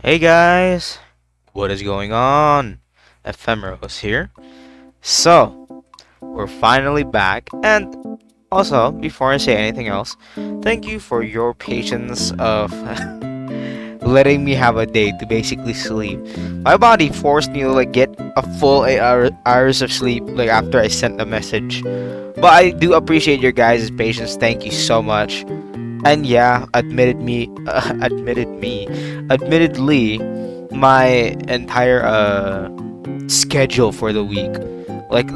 Hey guys, what is going on? Ephemeros here. So, we're finally back, and also, before I say anything else, thank you for your patience of letting me have a day to basically sleep. My body forced me to get a full 8 hours of sleep after I sent the message. But I do appreciate your guys' patience. Thank you so much. And yeah, admittedly, my entire schedule for the week, like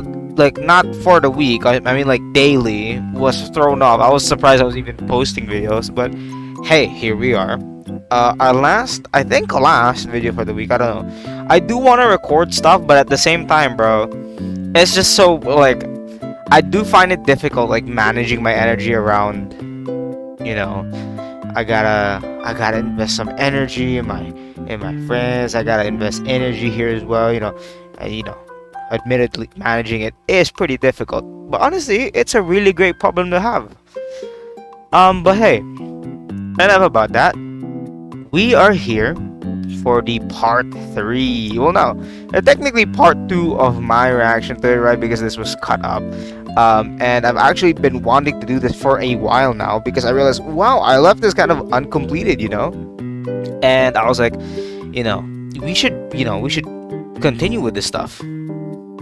not for the week, I mean daily, was thrown off. I was surprised I was even posting videos, but hey, here we are. I think last video for the week. I don't know. I do want to record stuff, but at the same time, bro, it's just so I do find it difficult managing my energy around, you know, I gotta invest some energy in my friends. I gotta invest energy here as well. Admittedly, managing it is pretty difficult. But honestly, it's a really great problem to have. But hey, enough about that. We are here for the part 3. Well, no, technically part 2 of my reaction to it, right? Because this was cut up. And I've actually been wanting to do this for a while now because I realized, wow, I left this kind of uncompleted. And I was like, you know, we should continue with this stuff.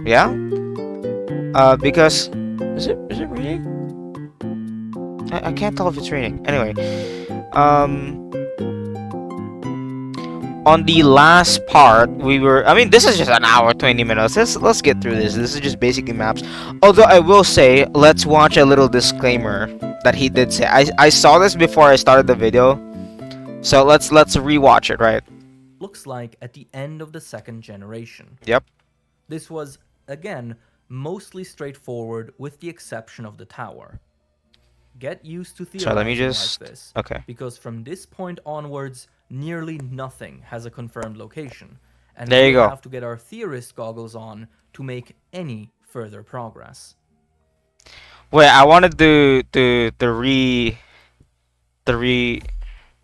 Yeah. Because is it raining? I can't tell if it's raining. Anyway, on the last part, I mean, this is just an hour, 20 minutes. Let's get through this. This is just basically maps. Although I will say, let's watch a little disclaimer that he did say. I saw this before I started the video, so let's rewatch it, right? Looks like at the end of the second generation. Yep. This was, again, mostly straightforward with the exception of the tower. Get used to theorizing So let me just like this, okay. because from this point onwards, nearly nothing has a confirmed location, and There you we'll go. have to get our theorist goggles on to make any further progress. Wait, I wanted to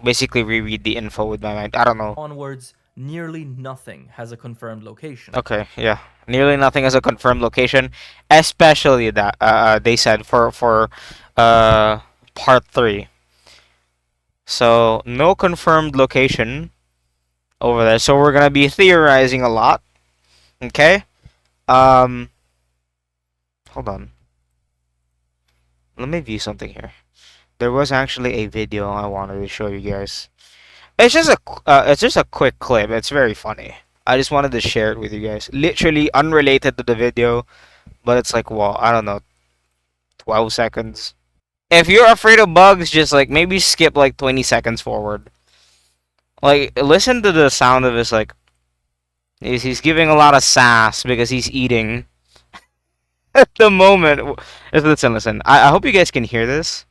basically reread the info with my mind. I don't know. Onwards, nearly nothing has a confirmed location. Okay, yeah. Nearly nothing is a confirmed location, especially that they said for part 3. So no confirmed location over there. So we're gonna be theorizing a lot. Okay. Um. Hold on. Let me view something here. There was actually a video I wanted to show you guys. It's just a quick clip. It's very funny. I just wanted to share it with you guys. Literally unrelated to the video, but it's well, I don't know, 12 seconds. If you're afraid of bugs, just maybe skip 20 seconds forward. Listen to the sound of his he's giving a lot of sass because he's eating at the moment. Listen. I hope you guys can hear this.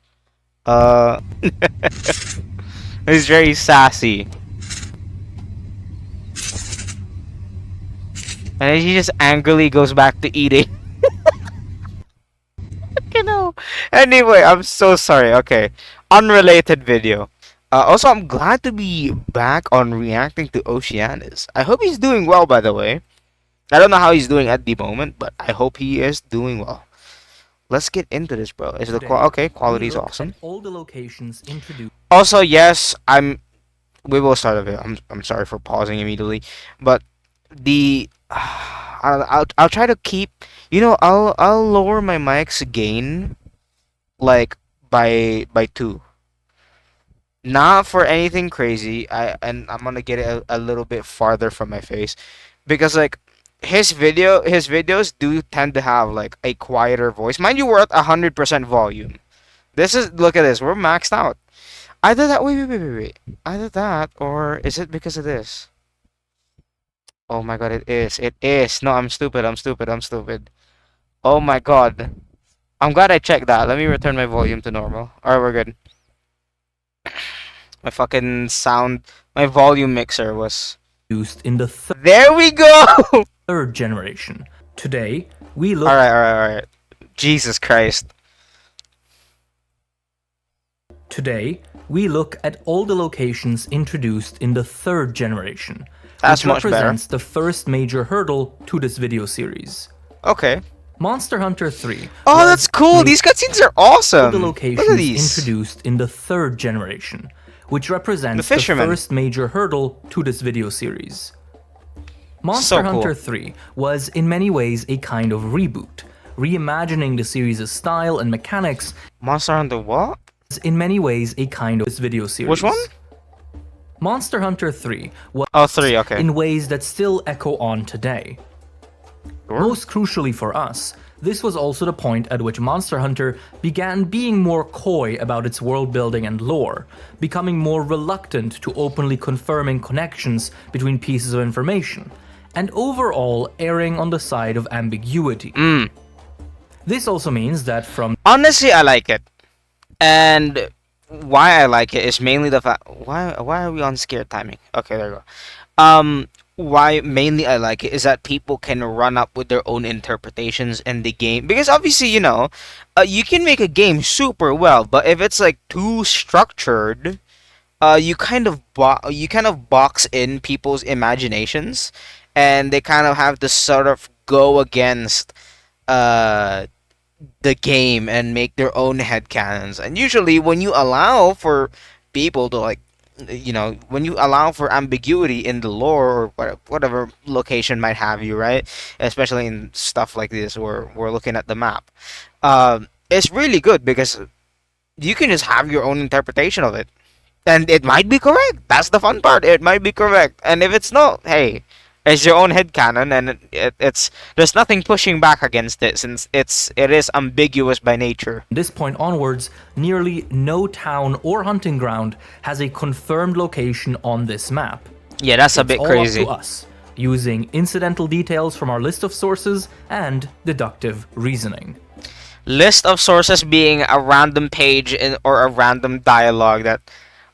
He's very sassy. And then he just angrily goes back to eating. You know. Anyway, I'm so sorry. Okay. Unrelated video. Also, I'm glad to be back on reacting to Oceaniz. I hope he's doing well, by the way. I don't know how he's doing at the moment, but I hope he is doing well. Let's get into this, bro. Is the okay? Quality is awesome. All the locations introduced. Also, yes, we will start a video. I'm sorry for pausing immediately, but the I'll try to keep. I'll lower my mic's gain by 2. Not for anything crazy. I'm gonna get it a little bit farther from my face, because his videos do tend to have a quieter voice. Mind you, we're at 100% volume. Look at this. We're maxed out. Either that. Wait. Either that, or is it because of this? Oh my god, it is. It is. No, I'm stupid. Oh my god. I'm glad I checked that. Let me return my volume to normal. Alright, we're good. My fucking sound, my volume mixer was used in the there we go! third generation. Today, we look. Alright. Jesus Christ. Today, we look at all the locations introduced in the 3rd generation, That's which much better. represents the first major hurdle to this video series. Okay. Monster Hunter 3 Oh, was that's cool. made These cutscenes are all the awesome. Look at locations these. introduced in the 3rd generation, which represents The the fisherman. first major hurdle to this video series. Monster So cool. Hunter 3 was in many ways a kind of reboot, reimagining the series' style and mechanics. Monster Hunter what? In many ways a kind of this video series. Which one? Monster Hunter 3 was Oh, 3, okay. in ways that still echo on today. Sure. Most crucially for us, this was also the point at which Monster Hunter began being more coy about its world building and lore, becoming more reluctant to openly confirming connections between pieces of information, and overall erring on the side of ambiguity. This also means that from Honestly, I like it. And why I like it is mainly the fact... Why are we on scared timing? Okay, there we go. Why mainly I like it is that people can run up with their own interpretations in the game. Because obviously, you know, you can make a game super well, but if it's like too structured, you kind of box in people's imaginations, and they kind of have to sort of go against the game and make their own headcanons. And usually when you allow for people to like, you know, when you allow for ambiguity in the lore or whatever location might have you, right? Especially in stuff like this where we're looking at the map. It's really good because you can just have your own interpretation of it. And it might be correct. That's the fun part. It might be correct. And if it's not, hey, it's your own headcanon, and it's there's nothing pushing back against it since it is ambiguous by nature. this point onwards, nearly no town or hunting ground has a confirmed location on this map. Yeah, that's a It's bit all crazy. up to us, using incidental details from our list of sources and deductive reasoning. List of sources being a random page or a random dialogue that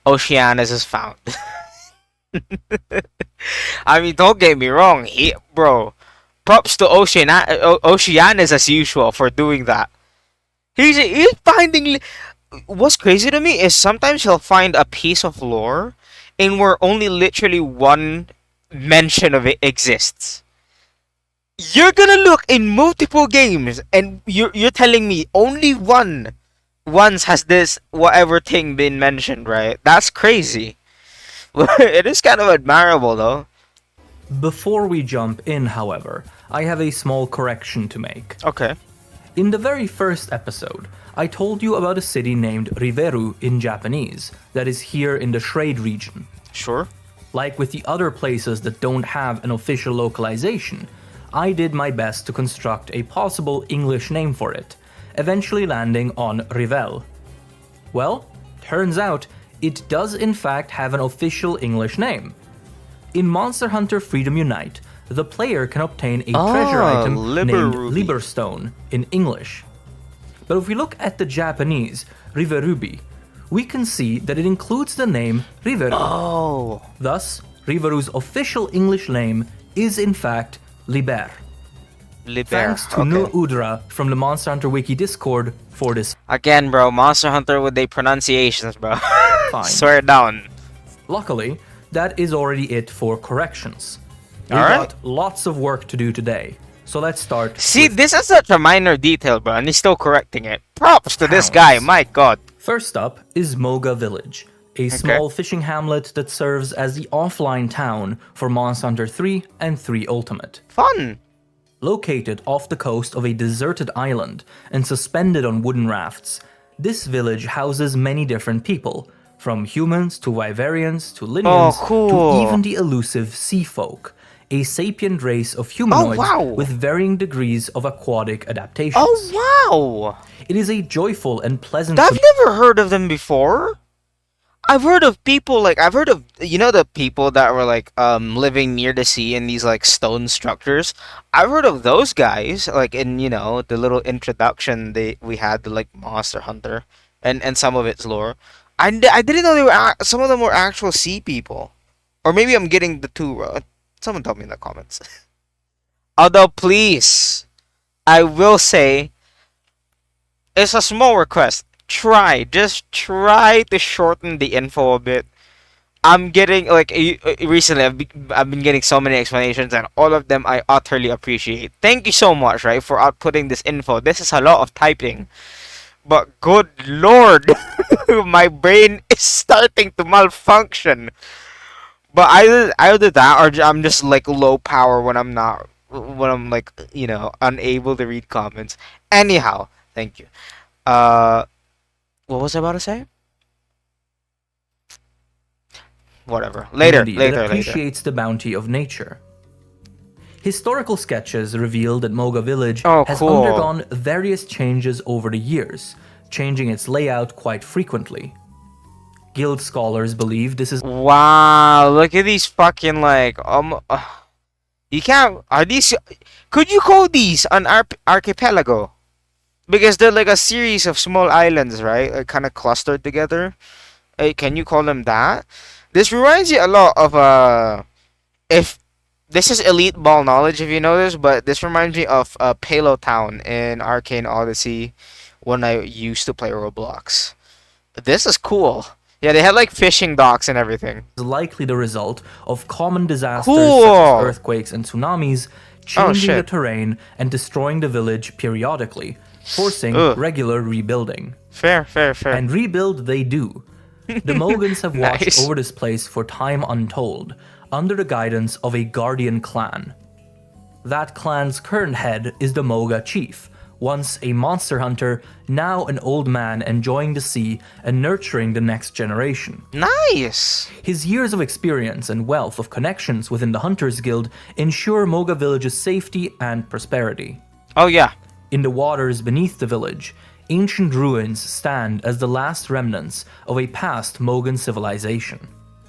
Oceaniz has found. I mean, don't get me wrong, bro. Props to Oceaniz as usual for doing that. He's finding. What's crazy to me is sometimes he'll find a piece of lore, and where only literally one mention of it exists. You're gonna look in multiple games, and you're telling me only once has this whatever thing been mentioned, right? That's crazy. It is kind of admirable, though. Before we jump in, however, I have a small correction to make. Okay. In the very first episode, I told you about a city named Riveru in Japanese that is here in the Shrade region. Sure. Like with the other places that don't have an official localization, I did my best to construct a possible English name for it, eventually landing on Rivel. Well, turns out it does in fact have an official English name. In Monster Hunter Freedom Unite, the player can obtain a treasure item named Liberruby. Liberstone in English. But if we look at the Japanese Riverubi, we can see that it includes the name Riveru. Oh. Thus, Riveru's official English name is in fact Liber. Liber. Thanks to Nur Udra from the Monster Hunter Wiki Discord for this Again, bro, Monster Hunter with the pronunciations, bro. find. Swear it down. Luckily, that is already it for corrections. We Alright. got lots of work to do today, so let's start. See, with- this is such a minor detail, bro, and he's still correcting it. Props to this Towns. guy, my god. First up is Moga Village, a small fishing hamlet that serves as the offline town for Monster Hunter 3 and 3 Ultimate. Fun. Located off the coast of a deserted island and suspended on wooden rafts, this village houses many different people, from humans to Wyverians to Lineans cool. to even the elusive Sea Folk, a sapient race of humanoids wow. with varying degrees of aquatic adaptations. Oh, wow. It is a joyful and pleasant I've never heard of them before. I've heard of people I've heard of, you know, the people that were like living near the sea in these like stone structures. I've heard of those guys, like in, you know, the little introduction we had to like Monster Hunter and some of its lore. I didn't know they were some of them were actual sea people, or maybe I'm getting the two. Someone tell me in the comments. Although, please, I will say, it's a small request. just try to shorten the info a bit. I'm getting like recently I've been getting so many explanations, and all of them I utterly appreciate. Thank you so much, right, for outputting this info. This is a lot of typing, but good lord, my brain is starting to malfunction. But either that, or I'm just like low power when I'm not, when I'm like, unable to read comments. Anyhow, thank you. Uh, what was I about to say? Whatever. Later, Community that later, later. appreciates the bounty of nature. Historical sketches reveal that Moga Village Oh, has cool. undergone various changes over the years, changing its layout quite frequently. Guild scholars believe this is Wow, look at these fucking like you can't, are these, could you call these an archipelago? Because they're like a series of small islands, right? Like kind of clustered together. Can you call them that? This reminds you a lot of if this is elite ball knowledge if you know this, but this reminds me of Palo Town in Arcane Odyssey when I used to play Roblox. This is cool. Yeah, they had like fishing docks and everything. likely the result of common disasters Cool. such as earthquakes and tsunamis, changing the shit. terrain and destroying the village periodically, forcing Ugh. regular rebuilding. Fair. And rebuild they do. The Mogans have watched Nice. over this place for time untold, under the guidance of a guardian clan. That clan's current head is the Moga chief, once a monster hunter, now an old man enjoying the sea and nurturing the next generation. Nice. His years of experience and wealth of connections within the Hunters Guild ensure Moga Village's safety and prosperity. Oh yeah. In the waters beneath the village, ancient ruins stand as the last remnants of a past Mogan civilization.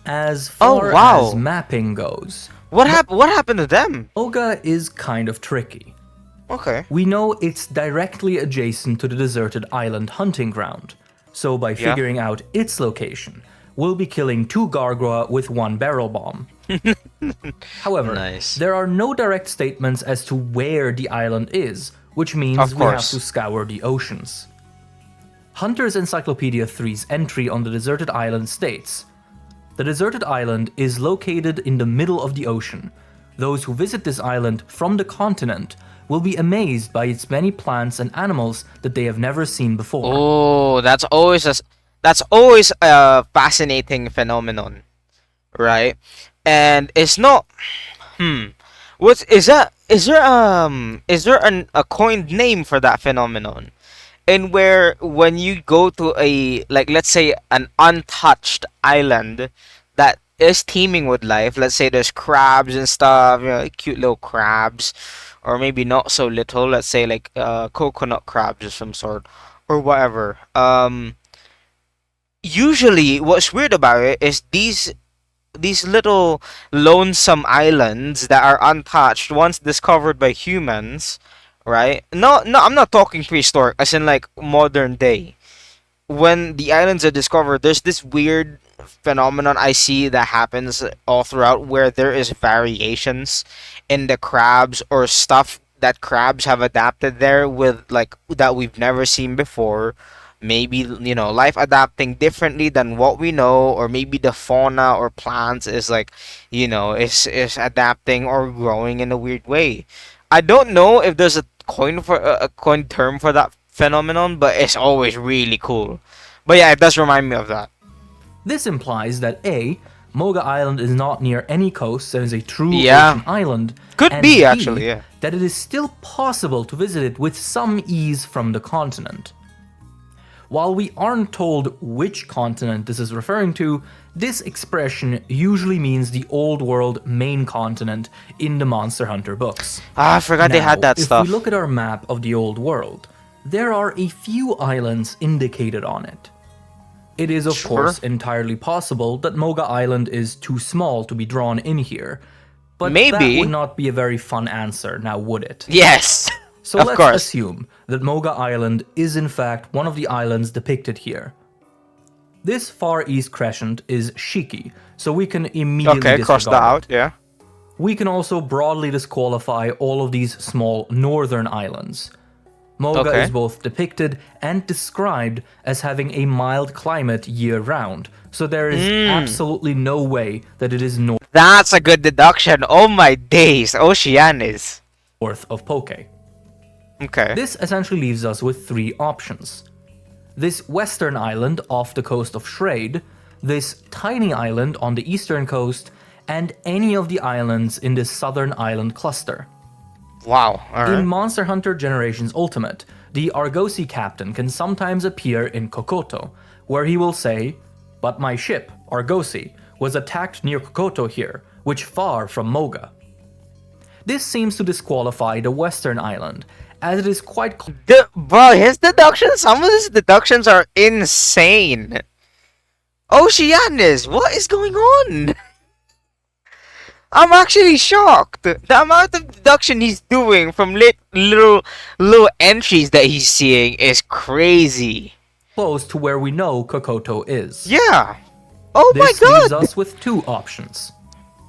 As far wow. as mapping goes, What happened to them? Moga is kind of tricky. Okay. We know it's directly adjacent to the deserted island hunting ground, so by Yeah. figuring out its location, we'll be killing 2 Gargoyle with 1 barrel bomb. However, Nice. there are no direct statements as to where the island is, which means Of we have course. to scour the oceans. Hunter's Encyclopedia 3's entry on the deserted island states, "The deserted island is located in the middle of the ocean. Those who visit this island from the continent will be amazed by its many plants and animals that they have never seen before." Oh, that's always a fascinating phenomenon, right? And it's not. What's is that? Is there a coined name for that phenomenon? And where when you go to a, like, let's say an untouched island that is teeming with life. Let's say there's crabs and stuff, like cute little crabs, or maybe not so little. Let's say like coconut crabs of some sort, or whatever. Usually, what's weird about it is these little lonesome islands that are untouched once discovered by humans, right? No, I'm not talking prehistoric, as in like modern day. When the islands are discovered, there's this weird phenomenon I see that happens all throughout where there is variations in the crabs or stuff that crabs have adapted there with, like, that we've never seen before. Maybe, life adapting differently than what we know, or maybe the fauna or plants is like, is adapting or growing in a weird way. I don't know if there's a coin term for that phenomenon, but it's always really cool. But yeah, it does remind me of that. This implies that A, Moga Island is not near any coast and is a true Yeah. ocean island. Could and be, B, actually, yeah. that it is still possible to visit it with some ease from the continent. While we aren't told which continent this is referring to, this expression usually means the old world main continent in the Monster Hunter books. Ah, I forgot they had that if stuff. we look at our map of the old world, there are a few islands indicated on it. It is of Sure. course entirely possible that Moga Island is too small to be drawn in here, but Maybe. that would not be a very fun answer, now would it? Yes, So of let's course. assume that Moga Island is in fact one of the islands depicted here. This far east crescent is Shiki, so we can immediately Okay, cross that disregard out. Yeah. We can also broadly disqualify all of these small northern islands. Moga is Okay. both depicted and described as having a mild climate year-round, so there is absolutely no way that it is That's a good deduction. Oh my days. Oceaniz. north of Poke. Okay. This essentially leaves us with three options. This western island off the coast of Shrade, this tiny island on the eastern coast, and any of the islands in this southern island cluster. Wow. In Alright. Monster Hunter Generations Ultimate, the Argosy captain can sometimes appear in Kokoto, where he will say, "But my ship, Argosy, was attacked near Kokoto here, which far from Moga." This seems to disqualify the western island, as it is quite Bro, his deductions, some of his deductions are insane. Oceaniz, what is going on? I'm actually shocked. The amount of deduction he's doing from little entries that he's seeing is crazy. close to where we know Kokoto is. Yeah. Oh my This leaves god. us with two options.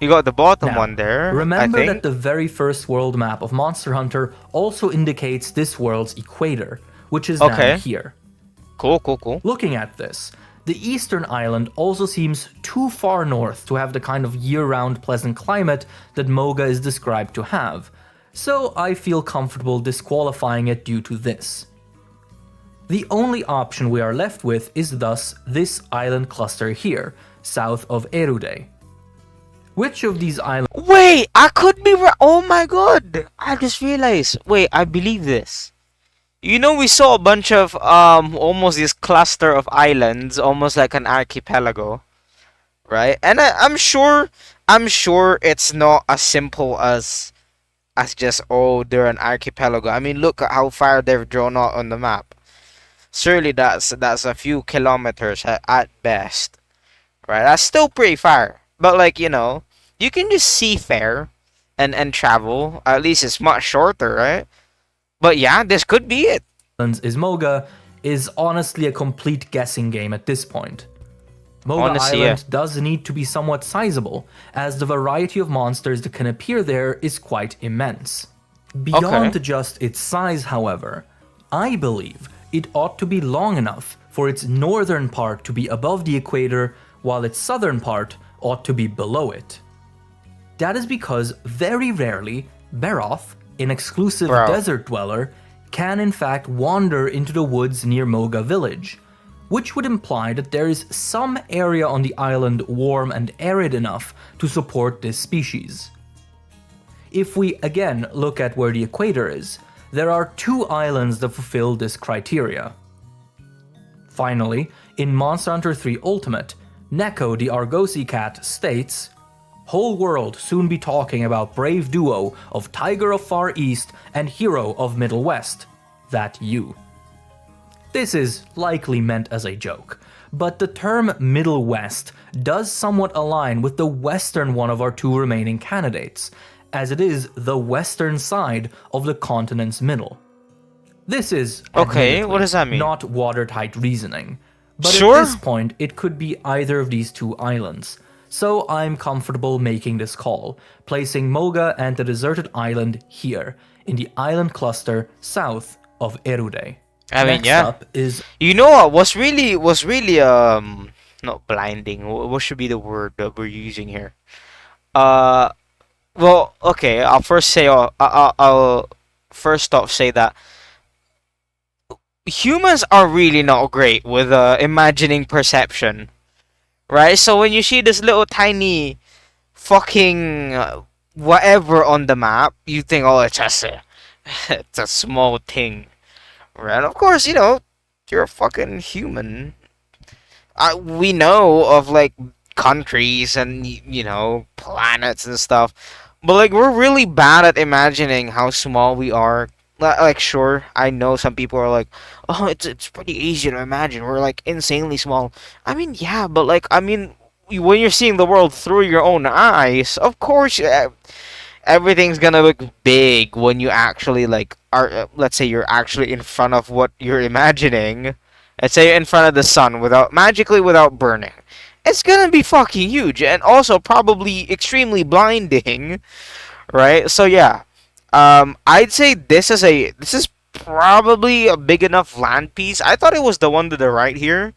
You got the bottom Now, one there. remember I that think. the very first world map of Monster Hunter also indicates this world's equator, which is Okay. down here. Cool, cool, cool. Looking at this, the eastern island also seems too far north to have the kind of year-round pleasant climate that Moga is described to have, so I feel comfortable disqualifying it due to this. The only option we are left with is thus this island cluster here, south of Erude. Which of these islands Wait, I could be right. Oh my god. I just realized. Wait, I believe this. You know, we saw a bunch of almost this cluster of islands, almost like an archipelago, right? And I'm sure it's not as simple as just, oh, they're an archipelago. I mean, look at how far they've drawn out on the map. Surely that's a few kilometers at best, right? That's still pretty far, but like, you can just seafare and travel. At least it's much shorter, right? But yeah, this could be it. is Moga is honestly a complete guessing game at this point. Moga Honestly, Island does need to be somewhat sizable, as the variety of monsters that can appear there is quite immense. Beyond Okay. just its size, however, I believe it ought to be long enough for its northern part to be above the equator, while its southern part ought to be below it. That is because very rarely, Beroth, an exclusive Bro. desert dweller, can in fact wander into the woods near Moga village, which would imply that there is some area on the island warm and arid enough to support this species. If we again look at where the equator is, there are two islands that fulfill this criteria. Finally, in Monster Hunter 3 Ultimate, Neko the Argosy cat states, "Whole world soon be talking about brave duo of Tiger of Far East and Hero of Middle West. That you." This is likely meant as a joke, but the term Middle West does somewhat align with the western one of our two remaining candidates, as it is the western side of the continent's middle. This is, Okay, admittedly, what does that mean? not watertight reasoning, but Sure. at this point it could be either of these two islands, so I'm comfortable making this call, placing Moga and the deserted island here, in the island cluster south of Erude. I mean, Next yeah. up is You know what was really not blinding. What should be the word that we're using here? Uh, well, okay. I'll first say I'll first off say that humans are really not great with imagining perception, right? So when you see this little tiny fucking whatever on the map, you think, oh, it's just it's a small thing, right? Of course, you're a fucking human. We know of like countries and planets and stuff, but like we're really bad at imagining how small we are. Like, sure, I know some people are like, oh, it's pretty easy to imagine. We're like insanely small. I mean, yeah, but like, I mean, when you're seeing the world through your own eyes, of course, everything's gonna look big when you actually like are. Let's say you're actually in front of what you're imagining. Let's say in front of the sun without burning. It's gonna be fucking huge and also probably extremely blinding, right? So yeah, I'd say this is probably a big enough land piece. I thought it was the one to the right here,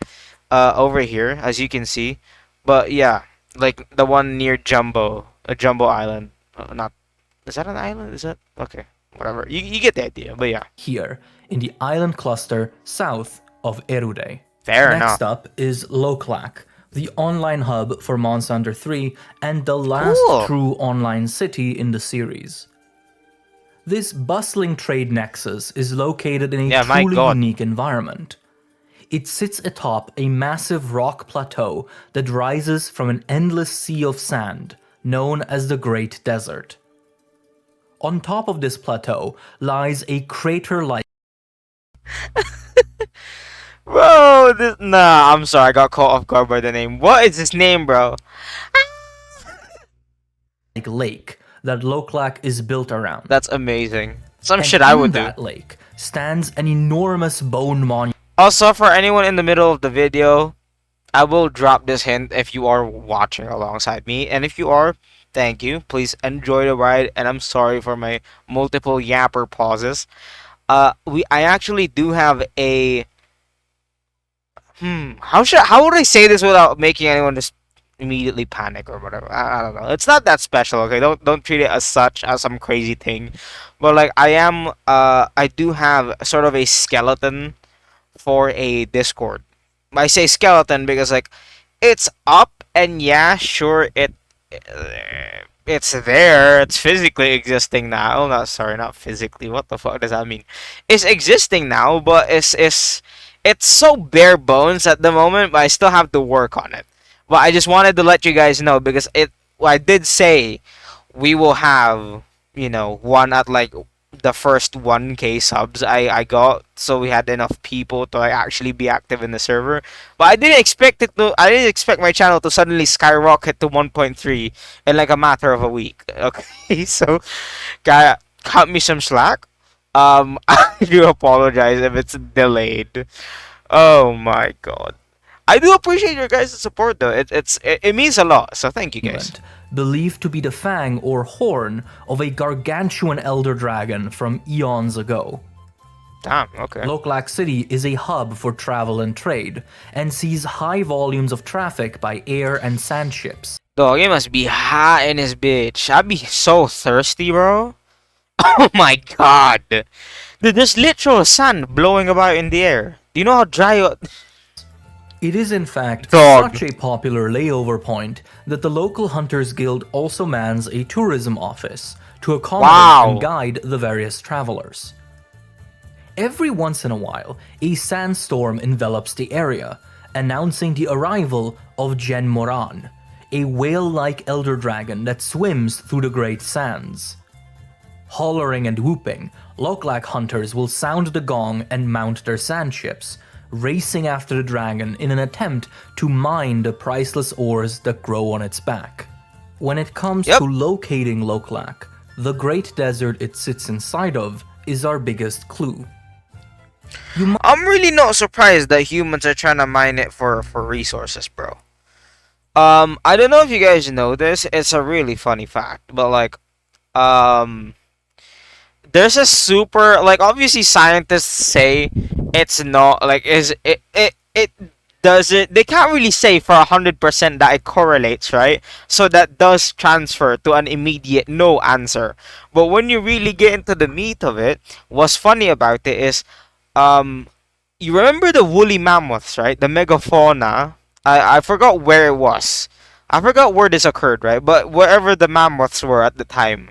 over here, as you can see. But yeah, like the one near Jumbo, a Jumbo Island. Not, is that an island? Is that okay? Whatever. You get the idea. But yeah, here in the island cluster south of Erude. fair enough. Next up is Loklak, the online hub for Monster Hunter 3 and the last Cool. true online city in the series. This bustling trade nexus is located in a Yeah, my truly God. unique environment. It sits atop a massive rock plateau that rises from an endless sea of sand, known as the Great Desert. On top of this plateau lies a crater-like Bro, nah, I'm sorry, I got caught off guard by the name. What is his name, bro? lake that Loklak is built around. That's amazing. Some And shit I in would do. that lake stands an enormous bone monument. Also, for anyone in the middle of the video, I will drop this hint if you are watching alongside me. And if you are, thank you. Please enjoy the ride. And I'm sorry for my multiple yapper pauses. I actually do have a how would I say this without making anyone just immediately panic or whatever? I don't know. It's not that special, okay? Don't treat it as such as some crazy thing. But like I do have sort of a skeleton for a Discord. I say skeleton because like it's up and yeah, sure it's there. It's physically existing now. Oh, not sorry, not physically. What the fuck does that mean? It's existing now, but it's so bare bones at the moment. But I still have to work on it. But I just wanted to let you guys know because well, I did say we will have one at like the first 1K subs I got, so we had enough people to like, actually be active in the server. But I didn't expect my channel to suddenly skyrocket to 1.3 in like a matter of a week. Okay, so cut me some slack. I do apologize if it's delayed. Oh my god. I do appreciate your guys' support though. It means a lot. So thank you guys. Believed to be the fang or horn of a gargantuan elder dragon from eons ago. Damn, okay. Loklak City is a hub for travel and trade, and sees high volumes of traffic by air and sand ships. Dog, it must be hot in this bitch. I'd be so thirsty, bro. Oh my god. Dude, there's literal sand blowing about in the air. Do you know how dry It is in fact Dog. such a popular layover point that the local Hunters Guild also mans a tourism office to accommodate Wow. and guide the various travelers. Every once in a while, a sandstorm envelops the area, announcing the arrival of Gen Moran, a whale-like elder dragon that swims through the great sands. Hollering and whooping, Loklak hunters will sound the gong and mount their sand ships, racing after the dragon in an attempt to mine the priceless ores that grow on its back. When it comes Yep. to locating Loklak, the great desert it sits inside of is our biggest clue. I'm really not surprised that humans are trying to mine it for resources, bro. I don't know if you guys know this. It's a really funny fact, but like, there's a super like obviously scientists say it's not like it doesn't they can't really say for 100% that it correlates, right? So that does transfer to an immediate no answer. But when you really get into the meat of it, what's funny about it is you remember the woolly mammoths, right? The megafauna. I forgot where it was. I forgot where this occurred, right? But wherever the mammoths were at the time,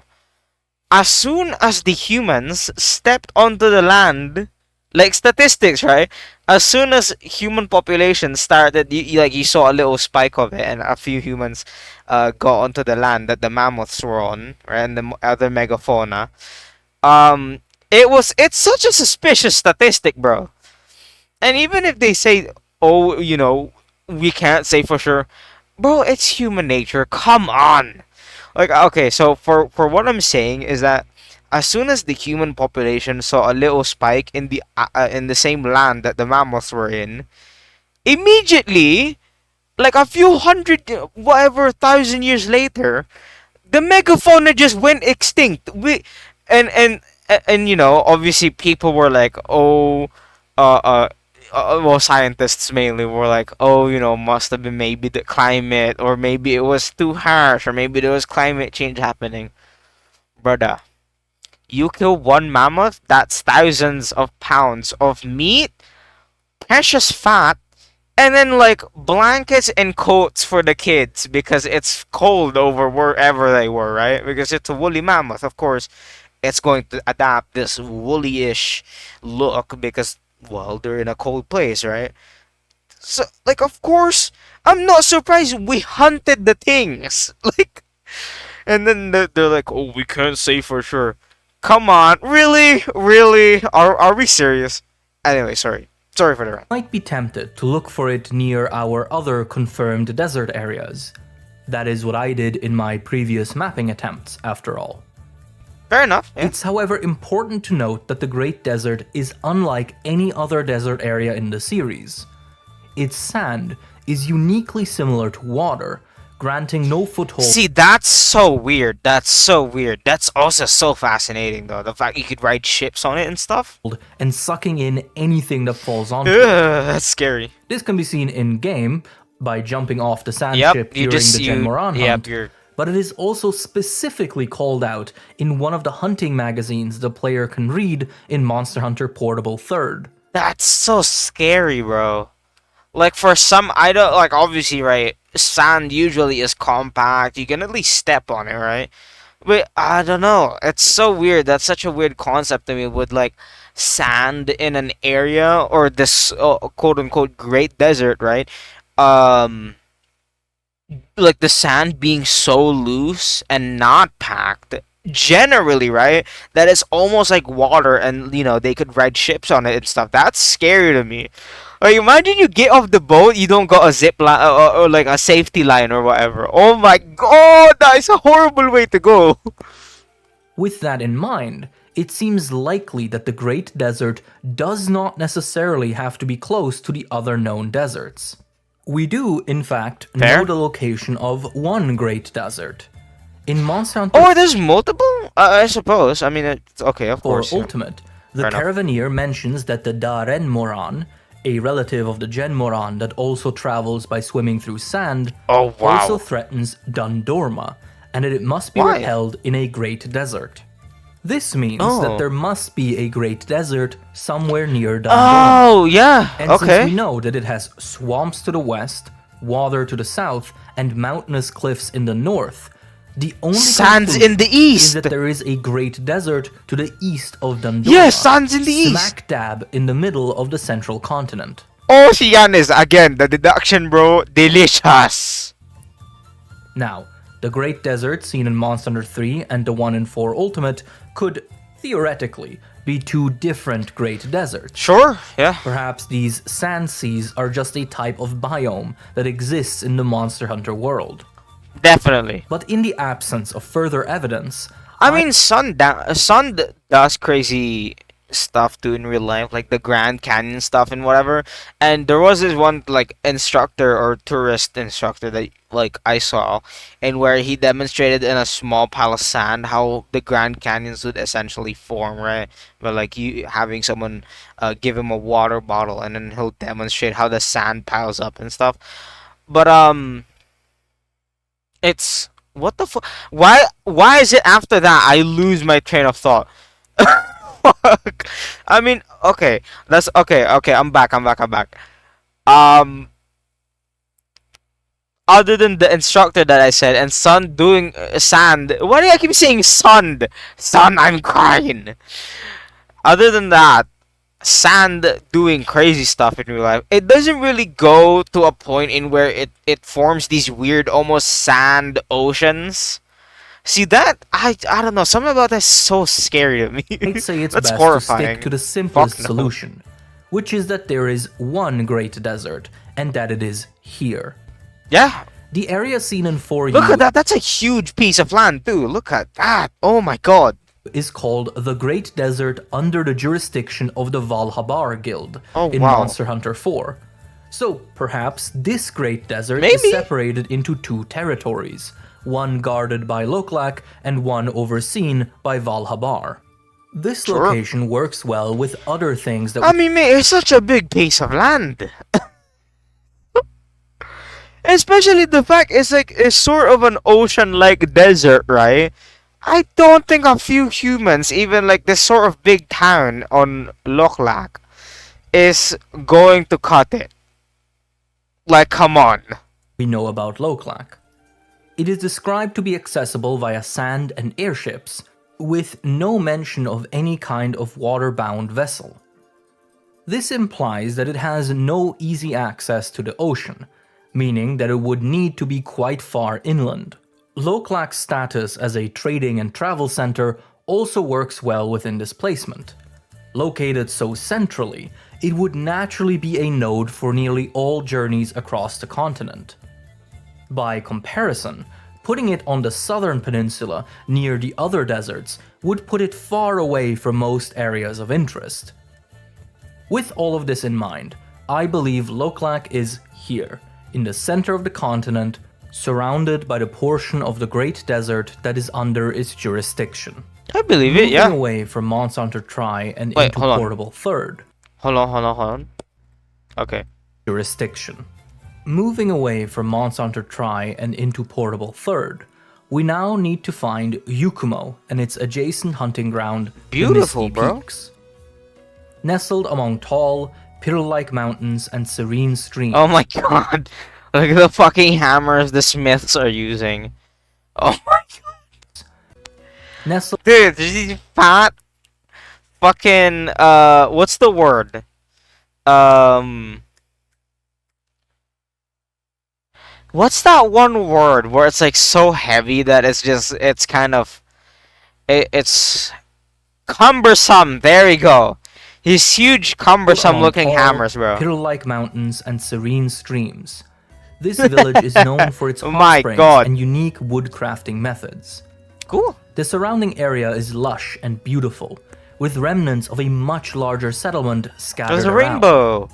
as soon as the humans stepped onto the land, like statistics, right? As soon as human population started, you saw a little spike of it, and a few humans got onto the land that the mammoths were on, right, and the other megafauna. It's such a suspicious statistic, bro. And even if they say, oh, we can't say for sure, bro, it's human nature. Come on. Like, okay, so for what I'm saying is that as soon as the human population saw a little spike in the same land that the mammoths were in, immediately, like a few hundred, whatever, thousand years later, the megafauna just went extinct. And and obviously people were like, oh, uh, uh, well, scientists mainly were like, oh, must have been maybe the climate, or maybe it was too harsh, or maybe there was climate change happening. Brother, you kill one mammoth, that's thousands of pounds of meat, precious fat, and then like blankets and coats for the kids because it's cold over wherever they were, right? Because it's a woolly mammoth, of course. It's going to adapt this woolly-ish look because, well, they're in a cold place, right? So, like, of course, I'm not surprised we hunted the things. Like, and then they're like, oh, we can't say for sure. Come on, really? Really? Are we serious? Anyway, sorry. Sorry for the rant. Might be tempted to look for it near our other confirmed desert areas. That is what I did in my previous mapping attempts, after all. Fair enough. Yeah. It's however important to note that the Great Desert is unlike any other desert area in the series. Its sand is uniquely similar to water, granting no foothold. See, that's so weird. That's so weird. That's also so fascinating, though. The fact you could ride ships on it and stuff. And sucking in anything that falls onto it. That's scary. This can be seen in-game by jumping off the sand ship you during just, the Gen Moran hunt, you're... but it is also specifically called out in one of the hunting magazines the player can read in Monster Hunter Portable 3rd. That's so scary, bro. Like, for some, I don't, like, obviously, right, sand usually is compact, you can at least step on it, right? But, I don't know, it's so weird, that's such a weird concept to me, with, like, sand in an area, or this, quote-unquote, great desert, right? Like, the sand being so loose and not packed, generally, right, that it's almost like water, and, they could ride ships on it and stuff. That's scary to me. Like, imagine you get off the boat, you don't got a zip line or like a safety line or whatever. Oh my god, that is a horrible way to go. With that in mind, it seems likely that the Great Desert does not necessarily have to be close to the other known deserts. We do, in fact, Fair. know the location of one Great Desert. In Monster Hunter Oh, there's multiple? I suppose. I mean, it's okay, of 4 course. Yeah. Ultimate, the Fair enough. Caravaneer mentions that the Daren Moran, a relative of the Gen Moran that also travels by swimming through sand, Oh, wow. also threatens Dundorma, and that it must be Why? repelled in a Great Desert. This means Oh. that there must be a Great Desert somewhere near Dundorma. Oh, yeah. And since we Okay. know that it has swamps to the west, water to the south, and mountainous cliffs in the north, the only Sands conclusion in the is east. that there is a Great Desert to the east of Dundorma. Yes, sands in the east. Smack dab in the middle of the central continent. Oceaniz, again, the deduction, bro. Delicious. Now, the Great Desert seen in Monster Hunter 3 and the one in 4 Ultimate could, theoretically, be two different Great Deserts. Sure, yeah. Perhaps these sand seas are just a type of biome that exists in the Monster Hunter world. Definitely. But in the absence of further evidence, I mean, Sun does crazy stuff too in real life, like the Grand Canyon stuff and whatever. And there was this one like instructor or tourist instructor that like I saw, and where he demonstrated in a small pile of sand how the Grand Canyons would essentially form, right? But like you having someone give him a water bottle, and then he'll demonstrate how the sand piles up and stuff. But it's what the fuck? Why is it after that I lose my train of thought? Fuck. I mean, okay, that's okay. Okay, I'm back. Um, other than the instructor that I said and Sun doing sand. Why do I keep saying Sun? Sun, I'm crying. Other than that, sand doing crazy stuff in real life. It doesn't really go to a point in where it forms these weird, almost sand oceans. See that? I don't know. Something about that's so scary to me. I'd say it's That's best horrifying. to stick to the simplest Fuck no. solution, which is that there is one Great Desert, and that it is here. Yeah. The area seen in 4U Look at that. That's a huge piece of land too. Look at that. Oh my god. is called the Great Desert under the jurisdiction of the Valhabar Guild Oh, in wow. Monster Hunter 4. So perhaps this Great Desert Maybe. is separated into two territories, one guarded by Loklak and one overseen by Valhabar. This Sure. location works well with other things that I mean, mate, it's such a big piece of land. Especially the fact it's sort of an ocean-like desert, right? I don't think a few humans, even like this sort of big town on Loklak, is going to cut it. Like, come on. we know about Loklak. It is described to be accessible via sand and airships, with no mention of any kind of water-bound vessel. This implies that it has no easy access to the ocean, meaning that it would need to be quite far inland. Loklak's status as a trading and travel center also works well within this placement. Located so centrally, it would naturally be a node for nearly all journeys across the continent. By comparison, putting it on the southern peninsula near the other deserts would put it far away from most areas of interest. With all of this in mind, I believe Loklak is here, in the center of the continent, surrounded by the portion of the Great Desert that is under its jurisdiction. I believe it, Moving yeah. away from Monsanto Tri and Wait, into hold on. Portable Third, Hold on. Okay. jurisdiction. Moving away from Monsanto Tri and into Portable Third, we now need to find Yukumo and its adjacent hunting ground, Beautiful, the Misty bro. Peaks. Nestled among tall, pill-like mountains and serene streams. Oh my god. Look at the fucking hammers the Smiths are using. Oh my god. Nestled Dude, these fat fucking what's the word? Um What's that one word where it's like so heavy that it's kind of it's cumbersome. There we go. These huge cumbersome among looking tall, hammers, bro. pill-like mountains and serene streams. This village is known for its Oh hot my springs God. and unique wood crafting methods. Cool. The surrounding area is lush and beautiful, with remnants of a much larger settlement scattered There's a around. rainbow.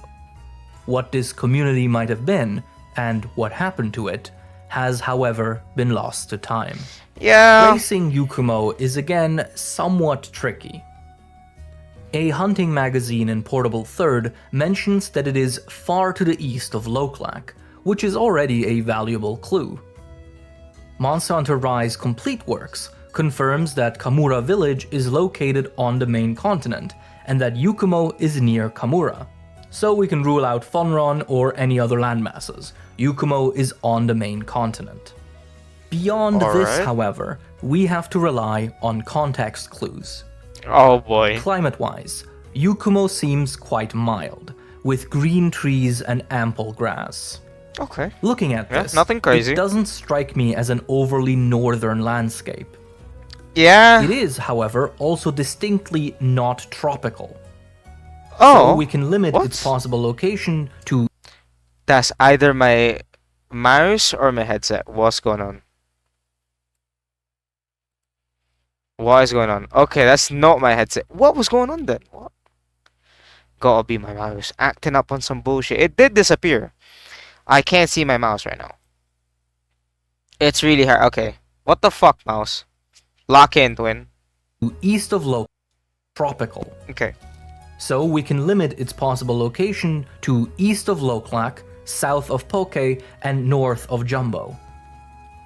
What this community might have been, and what happened to it, has however been lost to time. Yeah. Placing Yukumo is again somewhat tricky. A hunting magazine in Portable Third mentions that it is far to the east of Loklak, which is already a valuable clue. Monsanto Rai's complete works confirms that Kamura village is located on the main continent, and that Yukumo is near Kamura. So we can rule out Fonron or any other landmasses. Yukumo is on the main continent. Beyond this, Alright. however, we have to rely on context clues. Oh boy. Climate-wise, Yukumo seems quite mild, with green trees and ample grass. Okay. Looking at Yeah, this, nothing crazy. it doesn't strike me as an overly northern landscape. Yeah. It is, however, also distinctly not tropical. Oh. So we can limit what? its possible location to That's either my mouse or my headset. What's going on? What is going on? Okay, that's not my headset. What was going on then? What? Gotta be my mouse. Acting up on some bullshit. It did disappear. I can't see my mouse right now. It's really hard. Okay. What the fuck, mouse? Lock in, twin. east of tropical. Okay. So we can limit its possible location to east of Loklak, south of Poke, and north of Jumbo.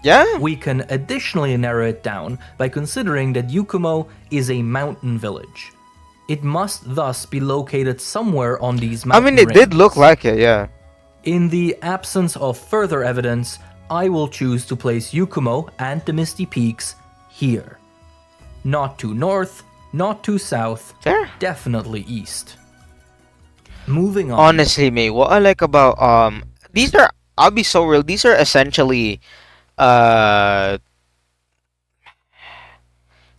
Yeah. We can additionally narrow it down by considering that Yukumo is a mountain village. It must thus be located somewhere on these I mountain mean, it did ranges. look like it, yeah. In the absence of further evidence, I will choose to place Yukumo and the Misty Peaks here. Not too north, not too south, Fair. definitely east. Moving on. Honestly, mate, what I like about these are, I'll be so real, these are essentially uh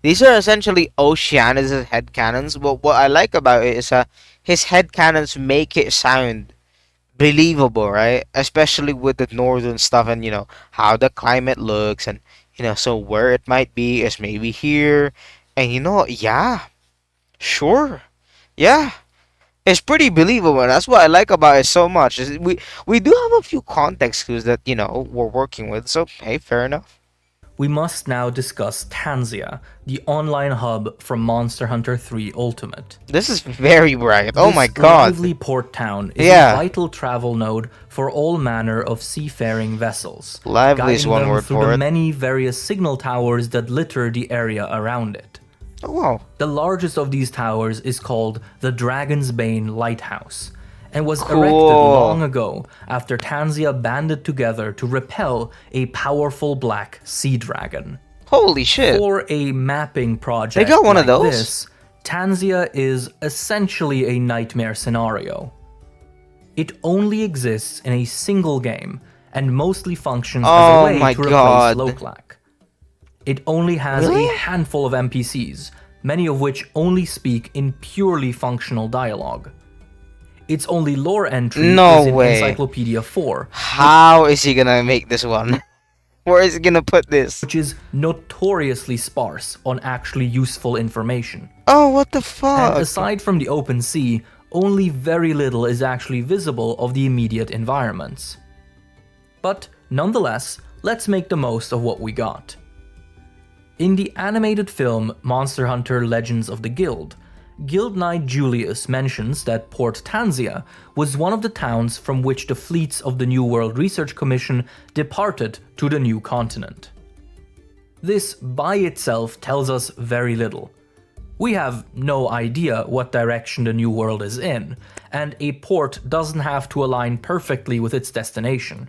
these are essentially Oceaniz's headcanons. But what I like about it is his headcanons make it sound believable, right? Especially with the northern stuff and how the climate looks, and so where it might be is maybe here. And yeah, sure. Yeah. It's pretty believable, and that's what I like about it so much. We do have a few context clues that we're working with, so hey, fair enough. we must now discuss Tanzia, the online hub from Monster Hunter 3 Ultimate. This is very bright. Oh my This god. lively port town is Yeah. a vital travel node for all manner of seafaring vessels, Lively is guiding one them word through for the it. many various signal towers that litter the area around it. Oh wow. The largest of these towers is called the Dragon's Bane Lighthouse, and was Cool. erected long ago after Tanzia banded together to repel a powerful black sea dragon. Holy shit. For a mapping project They got one of like those? this, Tanzia is essentially a nightmare scenario. It only exists in a single game, and mostly functions as Oh a way my to replace God. Loklak. It only has Really? a handful of NPCs, many of which only speak in purely functional dialogue. Its only lore entry No is in way. Encyclopedia 4, How is he gonna make this one? Where is he gonna put this? which is notoriously sparse on actually useful information. Oh, what the fuck? And aside from the open sea, only very little is actually visible of the immediate environments. But nonetheless, let's make the most of what we got. In the animated film Monster Hunter Legends of the Guild, Guild Knight Julius mentions that Port Tanzia was one of the towns from which the fleets of the New World Research Commission departed to the new continent. This by itself tells us very little. We have no idea what direction the New World is in, and a port doesn't have to align perfectly with its destination.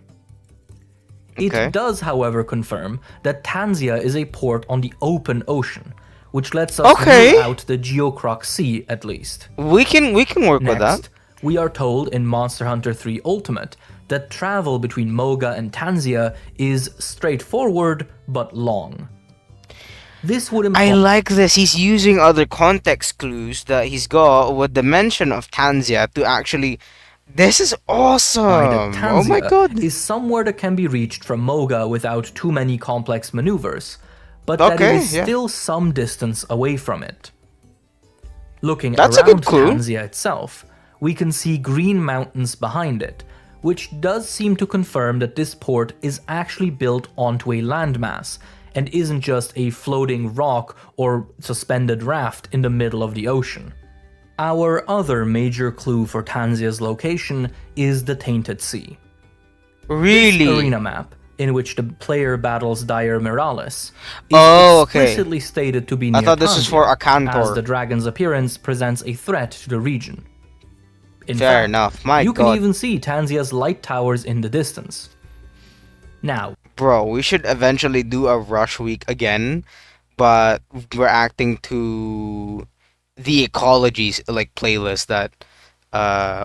Okay. It does, however, confirm that Tanzia is a port on the open ocean, which lets us Okay. rule out the Geocroc Sea at least. We can work with that. Next, we are told in Monster Hunter 3 Ultimate that travel between Moga and Tanzia is straightforward but long. This would imply I like this. He's using other context clues that he's got with the mention of Tanzia to actually. This is awesome. that Oh my Tanzia god. is somewhere that can be reached from Moga without too many complex maneuvers, but that Okay, it is yeah. still some distance away from it. Looking That's a around good clue. Tanzia itself, we can see green mountains behind it, which does seem to confirm that this port is actually built onto a landmass and isn't just a floating rock or suspended raft in the middle of the ocean. Our other major clue for Tanzia's location is the Tainted Sea. Really? Arena map, in which the player battles Dire Miralis, is Oh, okay. explicitly stated to be near I thought this was Tanzia, for as Akantor. the dragon's appearance presents a threat to the region. In Fair fact, enough. My you god. can even see Tanzia's light towers in the distance. Now, Bro, we should eventually do a rush week again, but we're acting to the ecologies like playlist that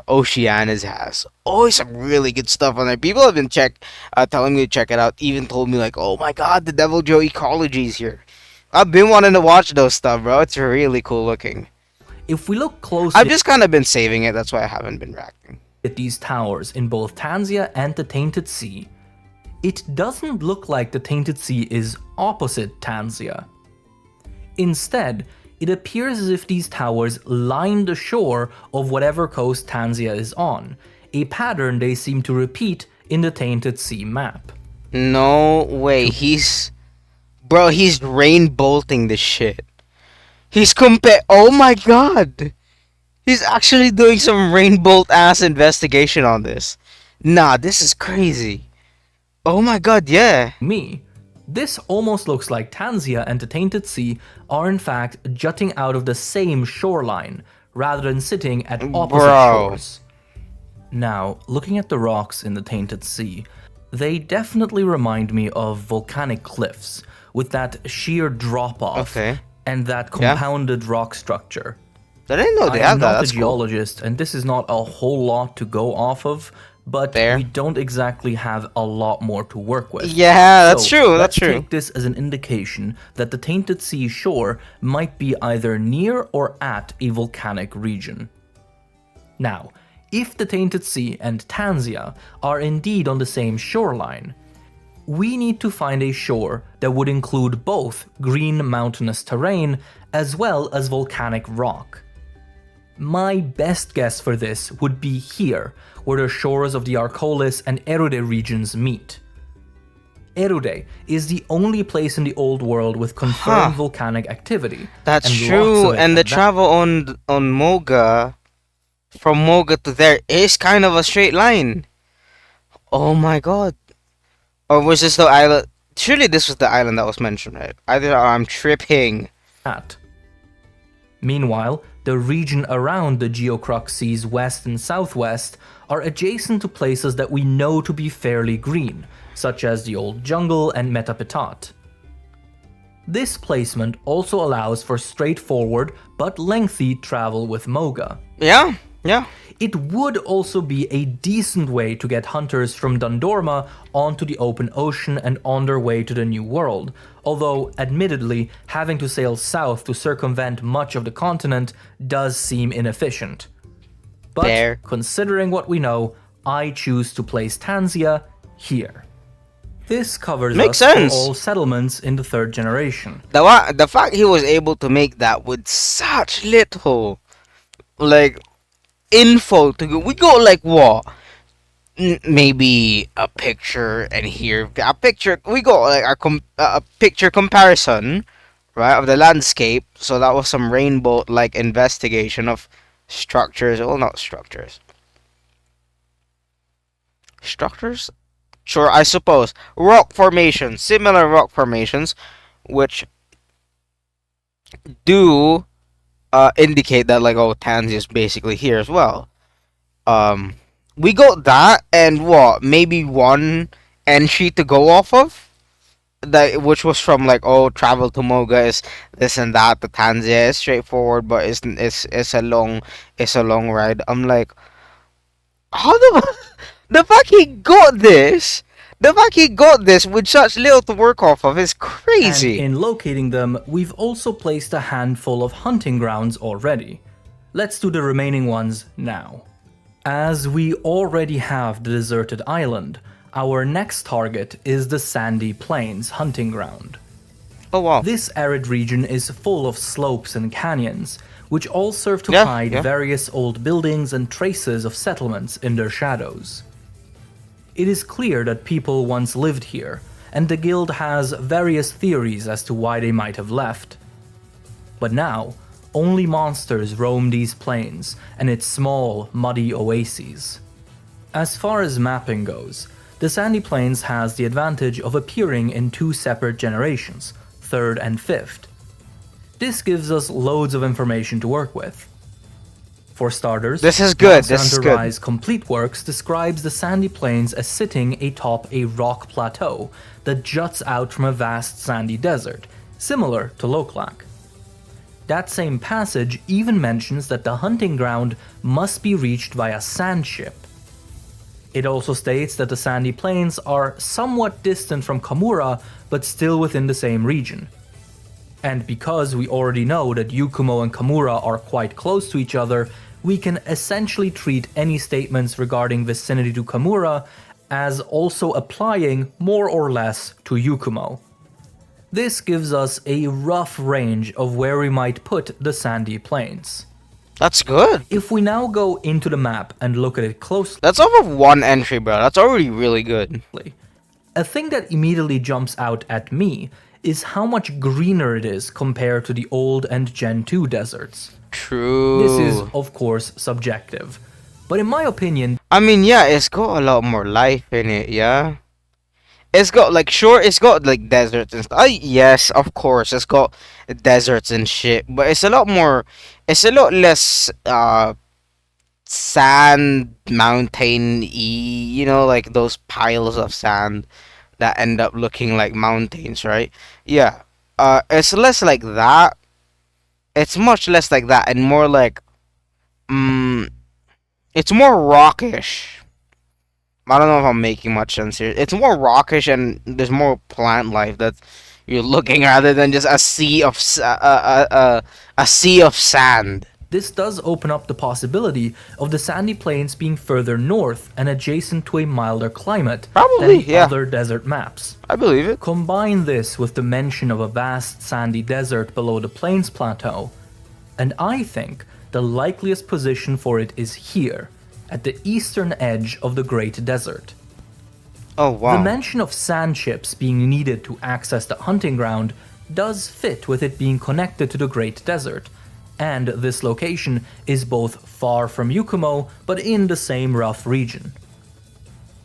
Oceaniz has. Always some really good stuff on there. People have been telling me to check it out. Even told me like, oh my god, the Devil Joe ecologies here. I've been wanting to watch those stuff, bro. It's really cool looking. if we look closely I've just kind of been saving it. That's why I haven't been reacting. at these towers in both Tanzia and the Tainted Sea, it doesn't look like the Tainted Sea is opposite Tanzia. Instead, it appears as if these towers line the shore of whatever coast Tanzia is on, a pattern they seem to repeat in the Tainted Sea map. No way. Bro, he's rain bolting this shit. Oh my god. He's actually doing some rain bolt ass investigation on this. Nah, this is crazy. Oh my god, yeah. Me, this almost looks like Tanzia and the Tainted Sea are in fact jutting out of the same shoreline, rather than sitting at opposite Bro. shores. Now, looking at the rocks in the Tainted Sea, they definitely remind me of volcanic cliffs, with that sheer drop-off Okay. and that compounded rock structure. I didn't know they I am have that. not a That's cool. geologist, and this is not a whole lot to go off of, but Fair. we don't exactly have a lot more to work with. Yeah, that's So, true. That's let's true. take this as an indication that the Tainted Sea shore might be either near or at a volcanic region. Now, if the Tainted Sea and Tanzia are indeed on the same shoreline, we need to find a shore that would include both green mountainous terrain as well as volcanic rock. My best guess for this would be here, where the shores of the Arcolis and Erode regions meet. Erude is the only place in the old world with confirmed volcanic activity. That's and lots true, of it and the at that. travel on Moga, from Moga to there, is kind of a straight line. Oh my god. Or was this the island? Surely this was the island that was mentioned, right? Either I'm tripping. Meanwhile, the region around the Geocrux Sea's west and southwest are adjacent to places that we know to be fairly green, such as the Old Jungle and Metapitat. This placement also allows for straightforward but lengthy travel with Moga. Yeah, yeah. It would also be a decent way to get hunters from Dundorma onto the open ocean and on their way to the New World, although, admittedly, having to sail south to circumvent much of the continent does seem inefficient. But, Fair. considering what we know, I choose to place Tanzia here. This covers Makes us sense. for all settlements in the third generation. The fact he was able to make that with such little, like, info to go. We go like what? Maybe a picture, and here a picture. We got like a picture comparison, right, of the landscape. So that was some rainbow like investigation of structures. Well, not structures. Structures? Sure, I suppose. Rock formations, similar rock formations, which do indicate that like, oh, Tansy is basically here as well. We got that, and what? Maybe one entry to go off of, that which was from like, oh, travel to Moga is this and that. The Tanzia is straightforward, but it's a long ride. I'm like, how the fact he got this, the fact he got this with such little to work off of is crazy. And in locating them, we've also placed a handful of hunting grounds already. Let's do the remaining ones now. As we already have the deserted island, our next target is the Sandy Plains hunting ground. Oh wow. This arid region is full of slopes and canyons, which all serve to hide various old buildings and traces of settlements in their shadows. It is clear that people once lived here, and the guild has various theories as to why they might have left. But now, only monsters roam these plains and its small, muddy oases. As far as mapping goes, the Sandy Plains has the advantage of appearing in two separate generations, 3rd and 5th. This gives us loads of information to work with. For starters, This is good, Monster this is Hunter good. Rise Complete Works describes the Sandy Plains as sitting atop a rock plateau that juts out from a vast sandy desert, similar to Loklak. That same passage even mentions that the hunting ground must be reached via sandship. It also states that the Sandy Plains are somewhat distant from Kamura, but still within the same region. And because we already know that Yukumo and Kamura are quite close to each other, we can essentially treat any statements regarding vicinity to Kamura as also applying more or less to Yukumo. This gives us a rough range of where we might put the Sandy Plains. That's good. If we now go into the map and look at it closely, That's off of one entry, bro. That's already really good. a thing that immediately jumps out at me is how much greener it is compared to the old and Gen 2 deserts. True. This is, of course, subjective, but in my opinion, I mean, yeah, it's got a lot more life in it, yeah? It's got, like, sure, it's got, like, deserts and stuff. Yes, of course, it's got deserts and shit, but it's a lot more, it's a lot less, sand, mountain-y, you know, like those piles of sand that end up looking like mountains, right? Yeah, it's less like that. It's much less like that and more like, it's more rockish. I don't know if I'm making much sense here. It's more rockish and there's more plant life that you're looking rather than just a sea of a sea of sand. this does open up the possibility of the Sandy Plains being further north and adjacent to a milder climate Probably, than the yeah. other desert maps. I believe it. Combine this with the mention of a vast sandy desert below the Plains Plateau, and I think the likeliest position for it is here, at the eastern edge of the Great Desert. Oh, The wow. mention of sand chips being needed to access the hunting ground does fit with it being connected to the Great Desert, and this location is both far from Yukumo but in the same rough region.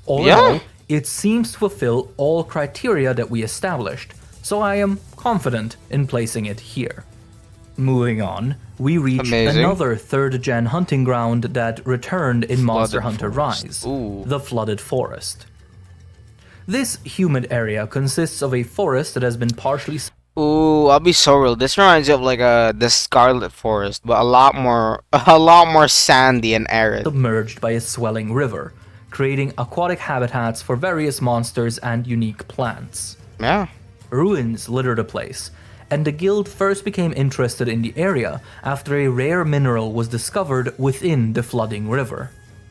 All in Yeah. all, it seems to fulfill all criteria that we established, so I am confident in placing it here. Moving on, we reach Amazing. another 3rd gen hunting ground that returned in Monster Flooded Hunter forest. Rise, Ooh. the Flooded Forest. This humid area consists of a forest that has been partially Ooh, I'll be so real. This reminds you of like the Scarlet Forest, but a lot more sandy and arid. submerged by a swelling river, creating aquatic habitats for various monsters and unique plants. Yeah. Ruins litter the place, and the guild first became interested in the area after a rare mineral was discovered within the flooding river.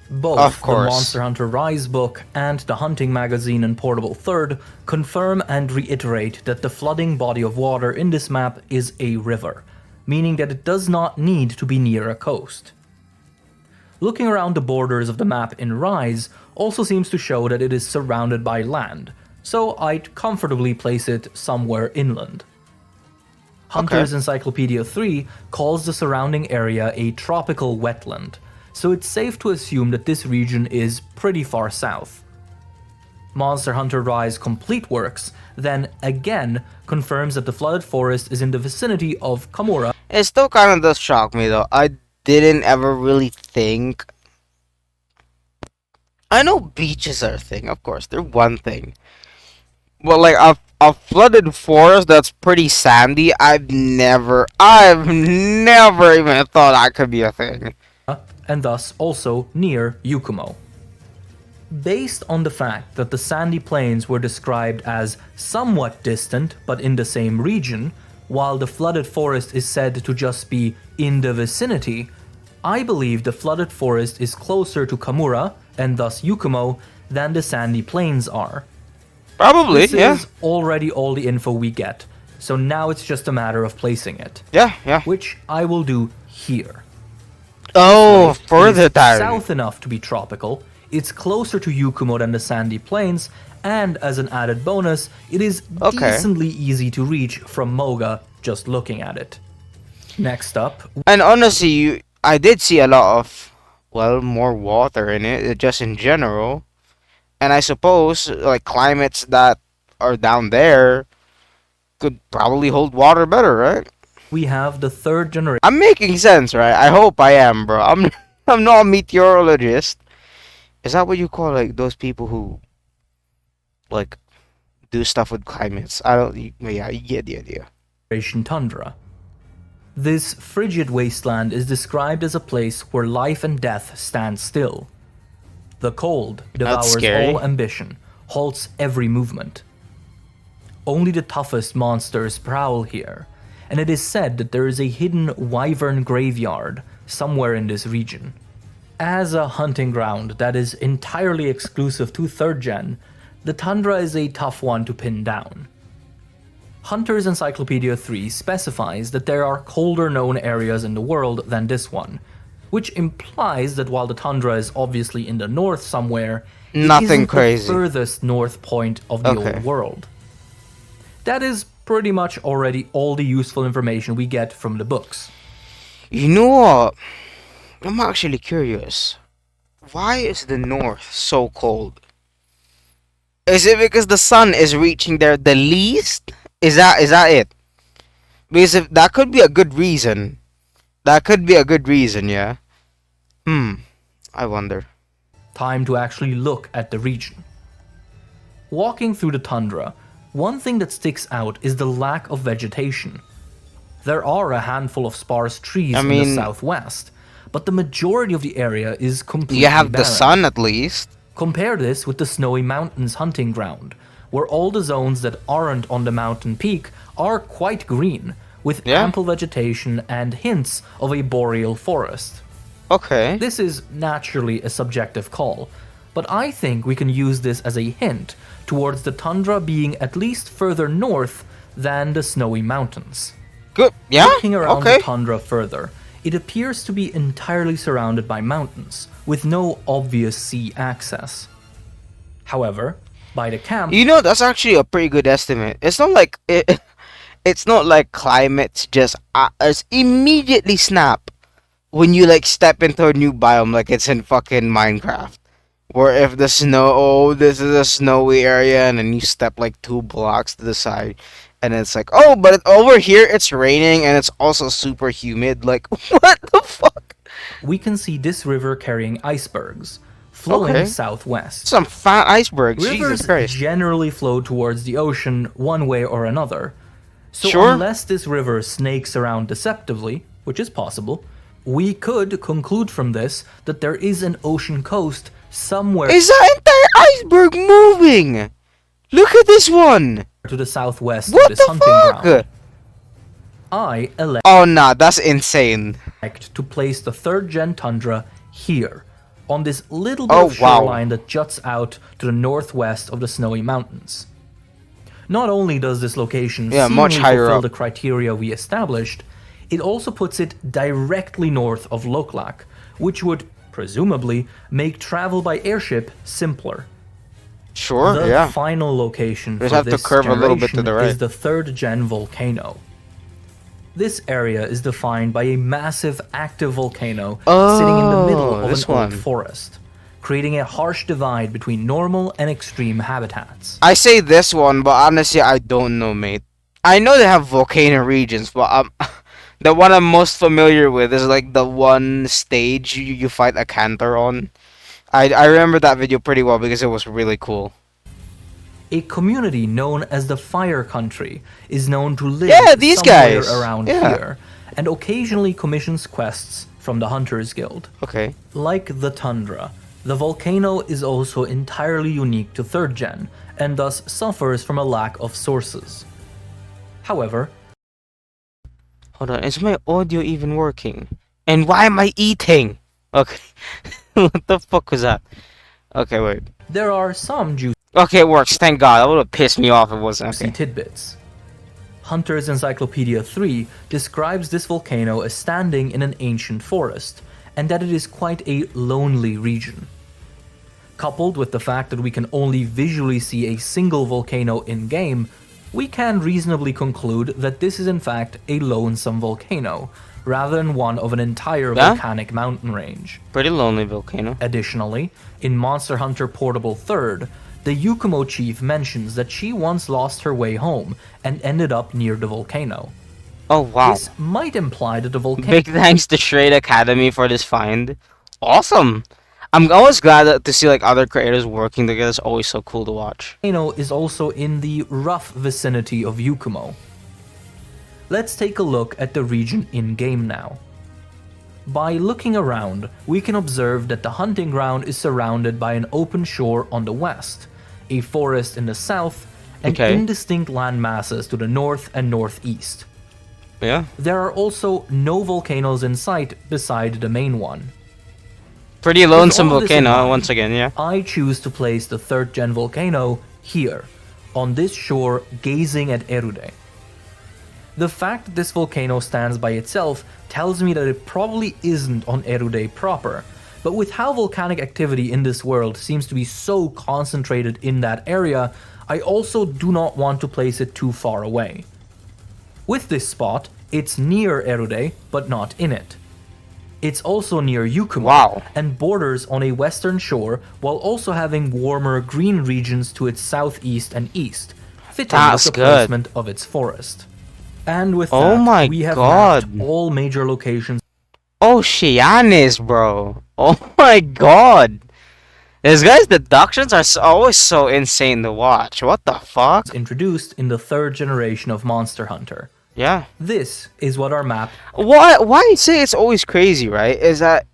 Both Of the course. Monster Hunter Rise book and the Hunting Magazine and Portable Third confirm and reiterate that the flooding body of water in this map is a river, meaning that it does not need to be near a coast. Looking around the borders of the map in Rise also seems to show that it is surrounded by land, so I'd comfortably place it somewhere inland. Hunter's Encyclopedia 3 calls the surrounding area a tropical wetland, so it's safe to assume that this region is pretty far south. Monster Hunter Rise Complete Works then again confirms that the flooded forest is in the vicinity of Kamura. It still kind of does shock me though. I didn't ever really think. I know beaches are a thing, of course, they're one thing. But like a flooded forest that's pretty sandy, I've never even thought that could be a thing. And thus also near Yukumo. Based on the fact that the sandy plains were described as somewhat distant but in the same region, while the flooded forest is said to just be in the vicinity, I believe the flooded forest is closer to Kamura, and thus Yukumo, than the sandy plains are. Probably, This yeah. is already all the info we get, so now it's just a matter of placing it, Yeah, yeah. which I will do here. Oh, It further is down. south enough to be tropical, it's closer to Yukumo than the sandy plains, and as an added bonus, it is Okay. decently easy to reach from Moga just looking at it. Next up, And honestly, I did see a lot of, well, more water in it, just in general. And I suppose, like, climates that are down there could probably hold water better, right? we have the 3rd generation I'm making sense, right? I hope I am, bro. I'm I'm not a meteorologist. Is that what you call, like, those people who, like, do stuff with climates? I don't... Yeah, you get the idea. tundra. This frigid wasteland is described as a place where life and death stand still. The cold devours scary. all ambition, halts every movement. Only the toughest monsters prowl here, and it is said that there is a hidden wyvern graveyard somewhere in this region. As a hunting ground that is entirely exclusive to 3rd gen, the tundra is a tough one to pin down. Hunter's Encyclopedia 3 specifies that there are colder known areas in the world than this one, which implies that while the tundra is obviously in the north somewhere, Nothing it isn't crazy. the furthest north point of the Okay. old world. That is pretty much already all the useful information we get from the books. You know what? I'm actually curious. Why is the north so cold? Is it because the sun is reaching there the least? Is that it? Because if that could be a good reason. That could be a good reason, yeah. I wonder. Time to actually look at the region. Walking through the tundra, one thing that sticks out is the lack of vegetation. There are a handful of sparse trees in the mean- southwest, but the majority of the area is completely You have the barren. sun at least. Compare this with the Snowy Mountains hunting ground, where all the zones that aren't on the mountain peak are quite green, with Yeah. ample vegetation and hints of a boreal forest. Okay. This is naturally a subjective call, but I think we can use this as a hint towards the tundra being at least further north than the Snowy Mountains. Good. Yeah. Looking around Okay. the tundra further, it appears to be entirely surrounded by mountains, with no obvious sea access. However, by the camp. You know, that's actually a pretty good estimate. It's not like it's not like climates just as immediately snap when you like step into a new biome like it's in fucking Minecraft. Where if the snow, oh, this is a snowy area, and then you step like 2 blocks to the side, and it's like, oh, but over here it's raining and it's also super humid. Like, what the fuck? We can see this river carrying icebergs, flowing Okay. southwest. Some fat icebergs, Jesus Rivers Christ. generally flow towards the ocean one way or another. So Sure. unless this river snakes around deceptively, which is possible, we could conclude from this that there is an ocean coast somewhere Is that entire iceberg moving? Look at this one. to the southwest What of this the hunting fuck? ground. I elect Oh nah, that's insane. to place the third gen tundra here, on this little bit Oh, of wow. shoreline that juts out to the northwest of the snowy mountains. Not only does this location Yeah, much seemingly higher fulfill up. the criteria we established, it also puts it directly north of Loklak, which would, presumably, make travel by airship simpler. Sure, The yeah. final location Just for have to this curve a little bit to generation the right. is the third gen volcano. This area is defined by a massive active volcano sitting in the middle Oh, of this an oak one. forest, creating a harsh divide between normal and extreme habitats. I say this one, but honestly, I don't know, mate. I know they have volcano regions, but the one I'm most familiar with is like the one stage you fight a canter on. I remember that video pretty well because it was really cool. A community known as the Fire Country is known to live Yeah, these somewhere guys. around Yeah. here, and occasionally commissions quests from the Hunters Guild. Okay. Like the tundra, the volcano is also entirely unique to 3rd gen, and thus suffers from a lack of sources. However, Hold on, is my audio even working? And why am I eating? Okay. What the fuck was that? Okay, wait. there are some juicy Okay, it works. Thank God. That would have pissed me off if it wasn't. Okay. tidbits. Hunter's Encyclopedia 3 describes this volcano as standing in an ancient forest, and that it is quite a lonely region. Coupled with the fact that we can only visually see a single volcano in-game, we can reasonably conclude that this is in fact a lonesome volcano, rather than one of an entire Yeah? volcanic mountain range. Pretty lonely volcano. Additionally, in Monster Hunter Portable 3rd, the Yukumo chief mentions that she once lost her way home and ended up near the volcano. Oh, wow. This might imply that the Big thanks to Shred Academy for this find. Awesome. I'm always glad to see like other creators working together. It's always so cool to watch. volcano is also in the rough vicinity of Yukumo. Let's take a look at the region in-game now. By looking around, we can observe that the hunting ground is surrounded by an open shore on the west, a forest in the south, and Okay. indistinct land masses to the north and northeast. Yeah. There are also no volcanoes in sight beside the main one. Pretty lonesome all of this in volcano mind, once again. Yeah. I choose to place the 3rd gen volcano here, on this shore gazing at Erude. The fact that this volcano stands by itself tells me that it probably isn't on Erude proper, but with how volcanic activity in this world seems to be so concentrated in that area, I also do not want to place it too far away. With this spot, it's near Erude, but not in it. It's also near Yukumo, Wow. and borders on a western shore while also having warmer green regions to its southeast and east, fitting with That's the good. placement of its forest. And with Oh that, my we have God. mapped all major locations Oceaniz, bro. Oh my God. This guy's deductions are always so insane to watch. What the fuck? introduced in the 3rd generation of Monster Hunter. Yeah. This is what our map Why I say it's always crazy, right? Is that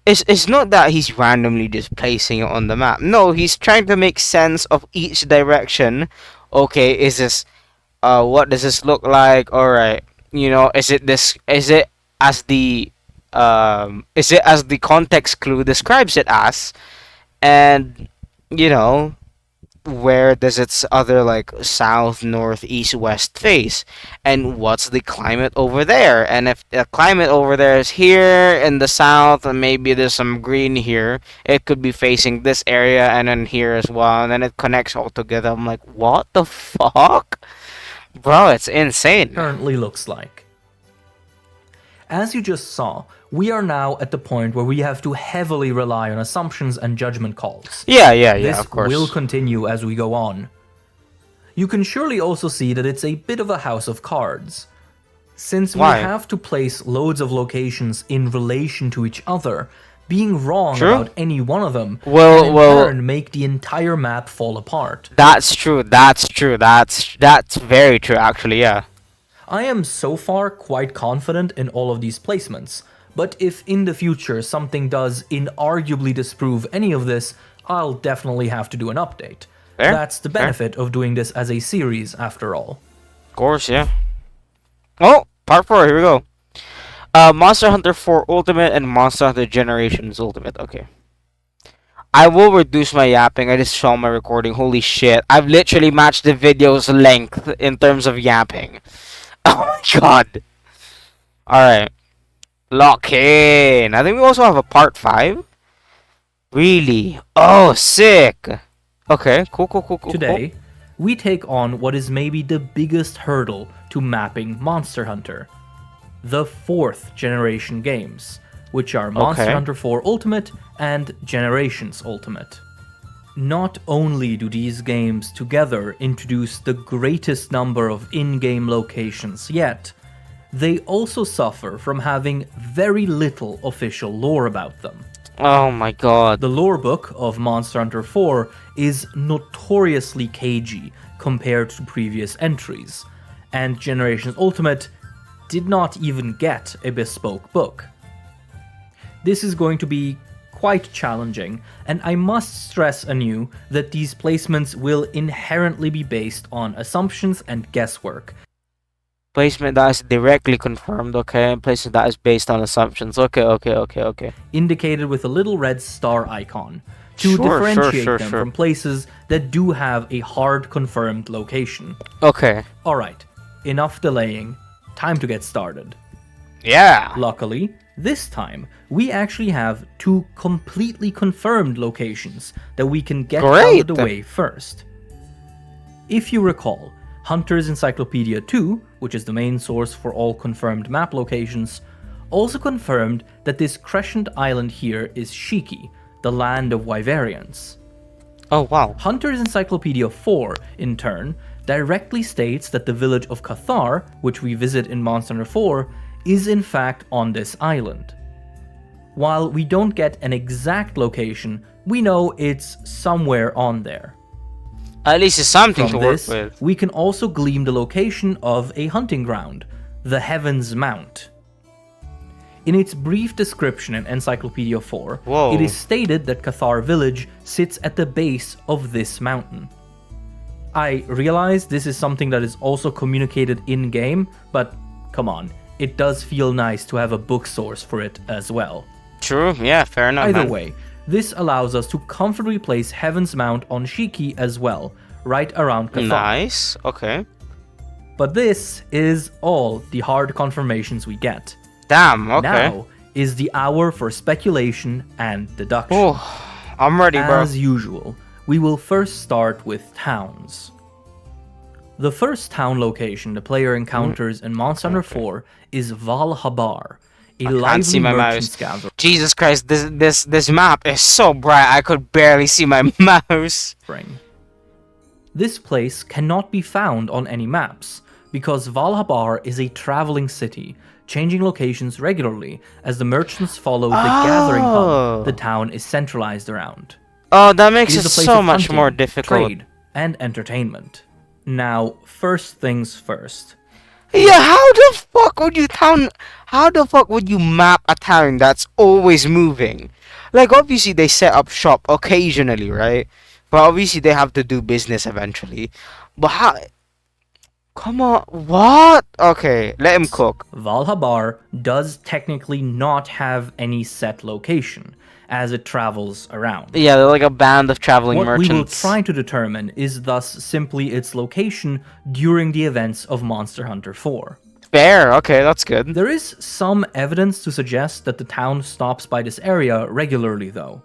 it's not that he's randomly just placing it on the map. No, he's trying to make sense of each direction. Okay, is this what does this look like? Alright. You know, is it as the context clue describes it as? And you know, where does its other like south, north, east, west face, and what's the climate over there? And if the climate over there is here in the south, and maybe there's some green here, it could be facing this area and then here as well, and then it connects all together. I'm like, what the fuck, bro? It's insane. Currently looks like. As you just saw, we are now at the point where we have to heavily rely on assumptions and judgment calls. Yeah, This of course. will continue as we go on. You can surely also see that it's a bit of a house of cards. Since we Why? have to place loads of locations in relation to each other, being wrong True. about any one of them Well- can in well- turn make the entire map fall apart. That's true. That's very true. Actually, yeah. I am so far quite confident in all of these placements, but if in the future something does inarguably disprove any of this, I'll definitely have to do an update. Fair, That's the fair. benefit of doing this as a series, after all. Of course, yeah. Oh, part 4. Here we go. Monster Hunter 4 Ultimate and Monster Hunter Generations Ultimate. Okay. I will reduce my yapping. I just saw my recording. Holy shit. I've literally matched the video's length in terms of yapping. Oh my god. Alright. Lock in. I think we also have a part 5. Really? Oh, sick. Okay, cool. Today, we take on what is maybe the biggest hurdle to mapping Monster Hunter. The 4th generation games, which are Monster Okay. Hunter 4 Ultimate and Generations Ultimate. Not only do these games together introduce the greatest number of in-game locations yet, they also suffer from having very little official lore about them. Oh my god. The lore book of Monster Hunter 4 is notoriously cagey compared to previous entries, and Generations Ultimate did not even get a bespoke book. This is going to be quite challenging, and I must stress anew that these placements will inherently be based on assumptions and guesswork. Placement that is directly confirmed, okay, and placement that is based on assumptions. Okay. Indicated with a little red star icon, to Sure, differentiate sure. them from places that do have a hard confirmed location. Okay. Alright, enough delaying, time to get started. Yeah. Luckily, this time, we actually have 2 completely confirmed locations that we can get out of the Great. way first. If you recall, Hunter's Encyclopedia 2, which is the main source for all confirmed map locations, also confirmed that this crescent island here is Shiki, the land of Wyverians. Oh wow. Hunter's Encyclopedia 4, in turn, directly states that the village of Cathar, which we visit in Monster Hunter 4, is in fact on this island. While we don't get an exact location, we know it's somewhere on there. At least it's something From to work this, with. we can also glean the location of a hunting ground, the Heaven's Mount. In its brief description in Encyclopedia 4, Whoa. it is stated that Cathar village sits at the base of this mountain. I realize this is something that is also communicated in-game, but come on, it does feel nice to have a book source for it as well. True, yeah, fair enough. Either man. way, this allows us to comfortably place Heaven's Mount on Shiki as well, right around Cathar. Nice. Okay. But this is all the hard confirmations we get. Damn, okay. Now is the hour for speculation and deduction. Oh, I'm ready, bro. As usual, we will first start with towns. The first town location the player encounters in Monster Hunter 4 is Valhabar, a Can't lively see my merchant's mouse. gathering. Jesus Christ, this map is so bright I could barely see my mouse. This place cannot be found on any maps, because Valhabar is a traveling city, changing locations regularly as the merchants follow the gathering hub the town is centralized around. Oh, that makes It it is a place so of much hunting, more difficult. trade, and entertainment. Now, first things first. Yeah, how the fuck would you map a town that's always moving? Like, obviously they set up shop occasionally, right? But obviously they have to do business eventually. But how? Come on, what? Okay, let him cook. Valhabar does technically not have any set location, as it travels around. Yeah, they're like a band of traveling What we will merchants. try to determine is thus simply its location during the events of Monster Hunter 4. Fair, okay, that's good. There is some evidence to suggest that the town stops by this area regularly, though.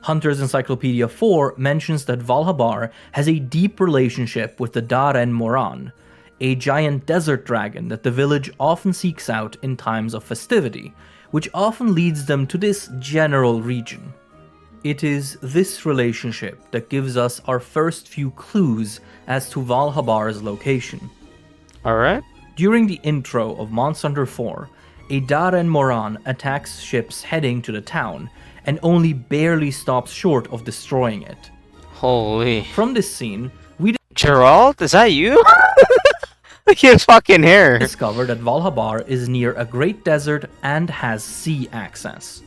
Hunter's Encyclopedia 4 mentions that Valhabar has a deep relationship with the Daren Moran, a giant desert dragon that the village often seeks out in times of festivity, which often leads them to this general region. It is this relationship that gives us our first few clues as to Valhabar's location. Alright. During the intro of Monster Hunter 4, a Daren Moran attacks ships heading to the town, and only barely stops short of destroying it. Holy. From this scene, we Gerald, is that you? Look at his fucking hair. discover that Valhabar is near a great desert and has sea access.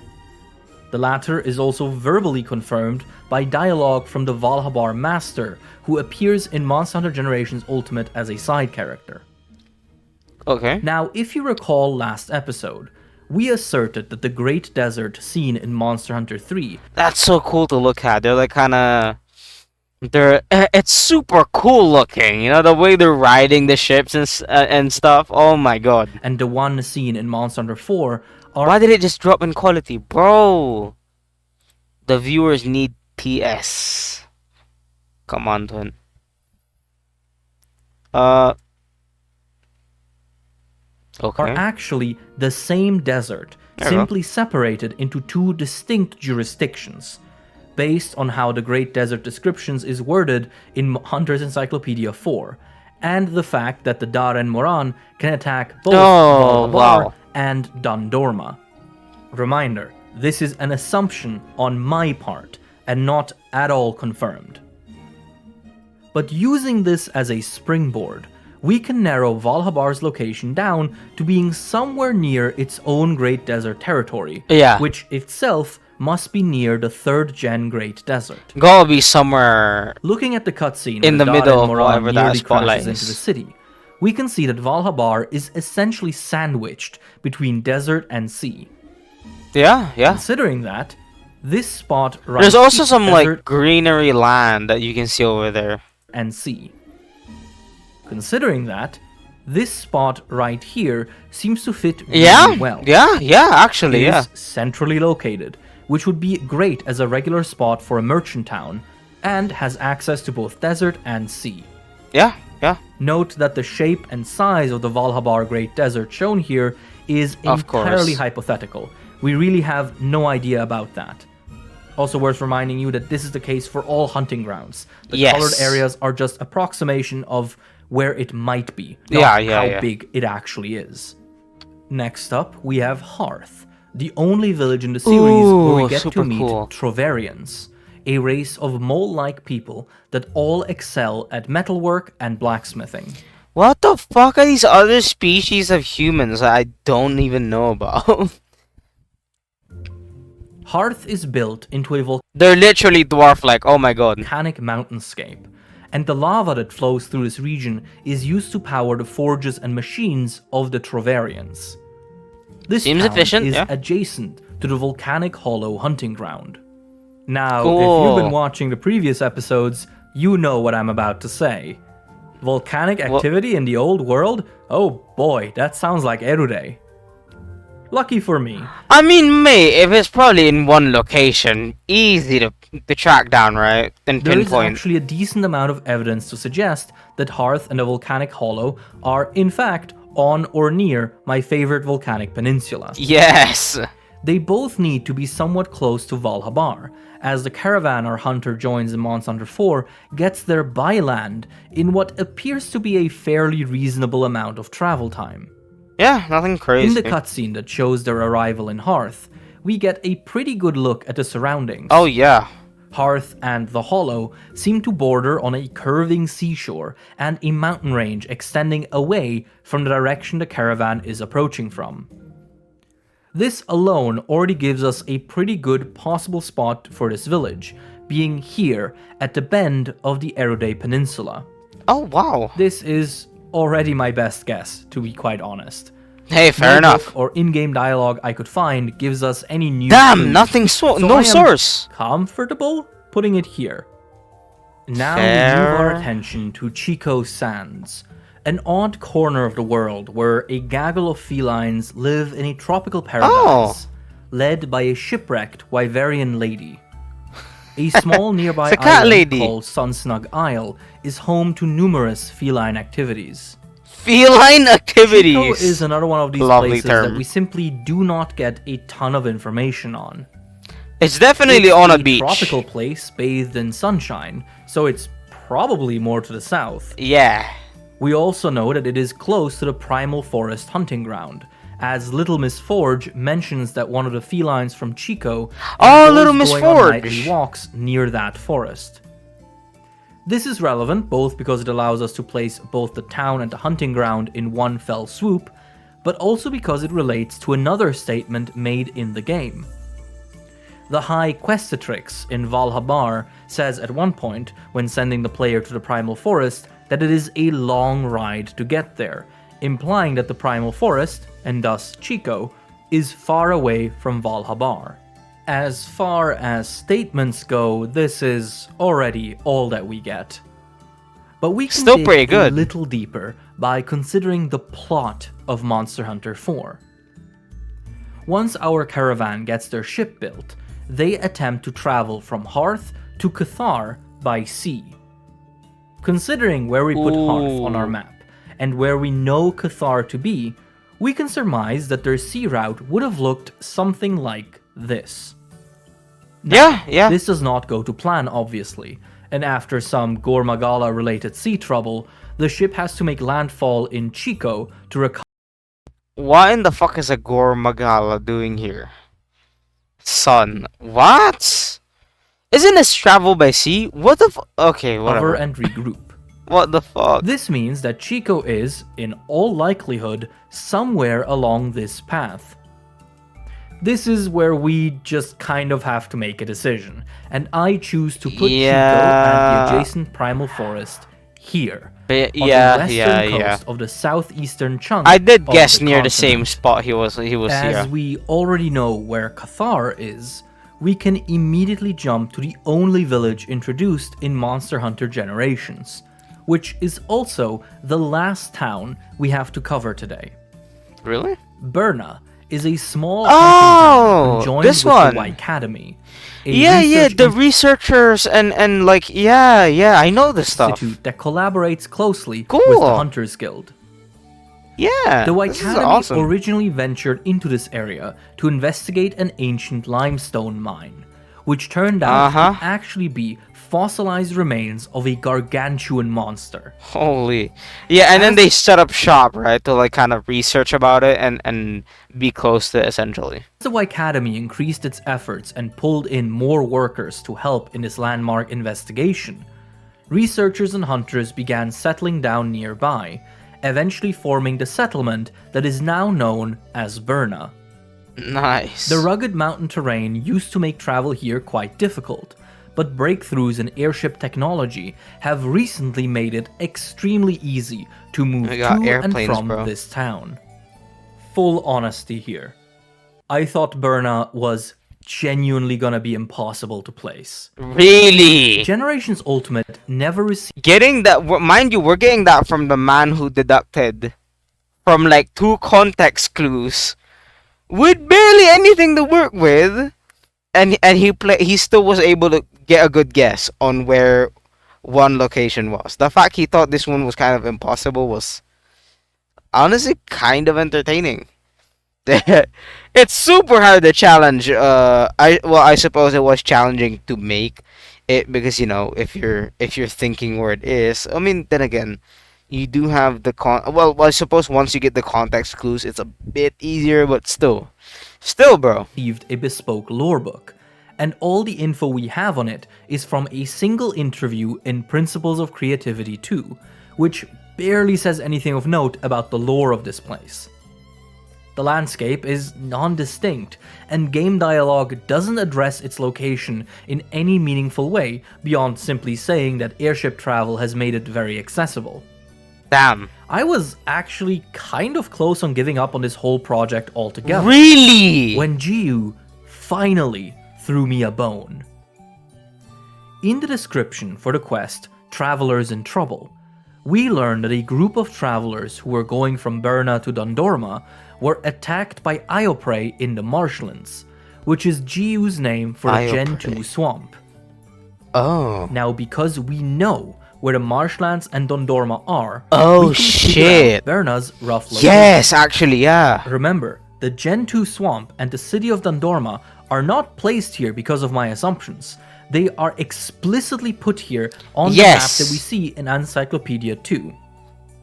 The latter is also verbally confirmed by dialogue from the Valhabar Master, who appears in Monster Hunter Generations Ultimate as a side character. Okay. Now, if you recall last episode, we asserted that the Great Desert seen in Monster Hunter 3 That's so cool to look at. They're like it's super cool looking, you know, the way they're riding the ships and stuff. Oh my god. and the one seen in Monster Hunter 4 are Why did it just drop in quality? Bro. The viewers need TS. Come on, Twin. Okay. actually the same desert, There you go. simply separated into two distinct jurisdictions, based on how the Great Desert descriptions is worded in Hunter's Encyclopedia 4, and the fact that the Daren Moran can attack both Oh, Valhabar wow. and Dundorma. Reminder, this is an assumption on my part, and not at all confirmed. But using this as a springboard, we can narrow Valhabar's location down to being somewhere near its own Great Desert territory, Yeah. which itself must be near the 3rd Gen Great Desert. Gotta be somewhere. Looking at the cutscene In where the middle Daren of Moran whatever that nearly spotlight crashes into is. the city, we can see that Valhabar is essentially sandwiched between desert and sea. Yeah, yeah. Considering that, this spot right There's also here, some desert like greenery land that you can see over there. and sea. Considering that, this spot right here seems to fit really Yeah, well. yeah, actually, It yeah. is centrally located, which would be great as a regular spot for a merchant town, and has access to both desert and sea. Yeah, yeah. Note that the shape and size of the Valhabar Great Desert shown here is Of course. entirely hypothetical. We really have no idea about that. Also worth reminding you that this is the case for all hunting grounds. The Yes. colored areas are just approximation of where it might be, Yeah, not yeah, how yeah. big it actually is. Next up, we have Hearth, the only village in the series where we Ooh, get super to meet cool. Trovarians, a race of mole-like people that all excel at metalwork and blacksmithing. What the fuck are these other species of humans that I don't even know about? Hearth is built into a They're literally dwarf like, oh my god. volcanic mountainscape, and the lava that flows through this region is used to power the forges and machines of the Trovarians. This Seems town efficient, is yeah. adjacent to the volcanic hollow hunting ground. Now, if Cool. you've been watching the previous episodes, you know what I'm about to say. Volcanic activity in the old world? Oh boy, that sounds like Erude. Lucky for me, I mean, mate, if it's probably in one location, easy to track down, right? And there is pinpoint. actually a decent amount of evidence to suggest that Hearth and the volcanic hollow are, in fact, on or near my favorite volcanic peninsula. Yes. They both need to be somewhat close to Valhabar, as the caravan our hunter joins in Monster Hunter 4 gets there by land in what appears to be a fairly reasonable amount of travel time. Yeah, nothing crazy. In the cutscene that shows their arrival in Hearth, we get a pretty good look at the surroundings. Oh yeah. Hearth and the Hollow seem to border on a curving seashore and a mountain range extending away from the direction the caravan is approaching from. This alone already gives us a pretty good possible spot for this village, being here at the bend of the Erude Peninsula. Oh wow. This is already my best guess, to be quite honest. Hey, fair No enough. book or in-game dialogue I could find gives us any new Damn, clues, nothing so no I am source. comfortable putting it here. Now we move our Fair. attention to Chico Sands, an odd corner of the world where a gaggle of felines live in a tropical paradise, led by a shipwrecked Wyverian lady. A small nearby It's a cat island lady. called Sunsnug Isle is home to numerous feline activities. Feline Chico activities. is another one of these Lovely places term. that we simply do not get a ton of information on. It's definitely It's on a a beach. tropical place bathed in sunshine, so it's probably more to the south. Yeah. We also know that it is close to the Primal Forest hunting ground, as Little Miss Forge mentions that one of the felines from Chico Oh, enjoys Little Miss going on Forge. nightly walks near that forest. This is relevant both because it allows us to place both the town and the hunting ground in one fell swoop, but also because it relates to another statement made in the game. The High Questatrix in Valhabar says at one point, when sending the player to the Primal Forest, that it is a long ride to get there, implying that the Primal Forest, and thus Chico, is far away from Valhabar. As far as statements go, this is already all that we get. But we can Still dig pretty a good. little deeper by considering the plot of Monster Hunter 4. Once our caravan gets their ship built, they attempt to travel from Hearth to Cathar by sea. Considering where we put Hearth on our Ooh. map, and where we know Cathar to be, we can surmise that their sea route would have looked something like this. Yeah. This does not go to plan, obviously, and after some Gormagala-related sea trouble, the ship has to make landfall in Chico to recover. What in the fuck is a Gormagala doing here? Son, what? Isn't this travel by sea? What the okay, whatever. and regroup. What the fuck? This means that Chico is, in all likelihood, somewhere along this path. This is where we just kind of have to make a decision, and I choose to put Chico and the adjacent Primal Forest here, on the western coast of the southeastern chunk. I did of guess the near the same continent. spot he was As here. we already know where Cathar is, we can immediately jump to the only village introduced in Monster Hunter Generations, which is also the last town we have to cover today. Really? Berna is a small Oh, hunting town conjoined this with one. the Academy, a Yeah, research the researchers and like yeah, I know this stuff. institute that collaborates closely with Cool. the Hunters Guild. Yeah, The this is Academy awesome. originally ventured into this area to investigate an ancient limestone mine, which turned out to actually be fossilized remains of a gargantuan monster. Holy. Yeah, and then they set up shop, right, to like kind of research about it and be close to it essentially. As the Academy increased its efforts and pulled in more workers to help in this landmark investigation, researchers and hunters began settling down nearby, eventually forming the settlement that is now known as Berna. Nice. The rugged mountain terrain used to make travel here quite difficult, but breakthroughs in airship technology have recently made it extremely easy to move We to got and airplanes, from bro. this town. Full honesty here. I thought Berna was genuinely gonna be impossible to place. Really? Generations Ultimate never received Getting that, mind you, we're getting that from the man who deducted from like 2 context clues with barely anything to work with, and he still was able to get a good guess on where one location was. The fact he thought this one was kind of impossible was honestly kind of entertaining. It's super hard to challenge. I suppose it was challenging to make it because if you're thinking where it is. I mean, then again, you do have the Well, I suppose once you get the context clues, it's a bit easier, but still, bro. a bespoke lore book, and all the info we have on it is from a single interview in Principles of Creativity 2, which barely says anything of note about the lore of this place. The landscape is non-distinct, and game dialogue doesn't address its location in any meaningful way beyond simply saying that airship travel has made it very accessible. Damn. I was actually kind of close on giving up on this whole project altogether. Really? When Jiu finally threw me a bone. In the description for the quest, Travelers in Trouble, we learn that a group of travelers who were going from Berna to Dondorma were attacked by Ioprey in the marshlands, which is Jiu's name for the Gen 2 swamp. Oh. Now, because we know where the marshlands and Dondorma are, Oh, we can figure out shit. Berna's rough location. Yes, actually, yeah. Remember, the Gen 2 swamp and the city of Dondorma are not placed here because of my assumptions. They are explicitly put here on the map that we see in Encyclopedia 2.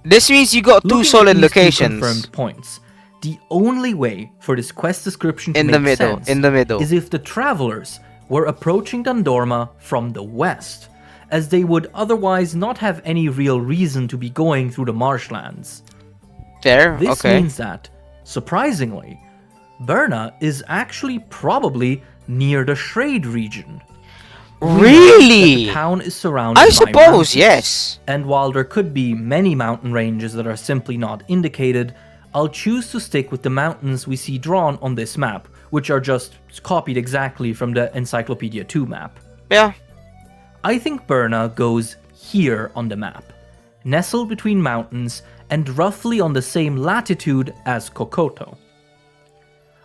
This means you got two Looking at solid these two locations. confirmed points, the only way for this quest description to In make the middle, sense in the middle. is if the travelers were approaching Dondorma from the west, as they would otherwise not have any real reason to be going through the marshlands. There, This okay. means that, surprisingly, Berna is actually probably near the Schrade region. We know that Really? the town is surrounded I by suppose, mountains. yes. And while there could be many mountain ranges that are simply not indicated, I'll choose to stick with the mountains we see drawn on this map, which are just copied exactly from the Encyclopedia 2 map. Yeah. I think Berna goes here on the map, nestled between mountains and roughly on the same latitude as Kokoto.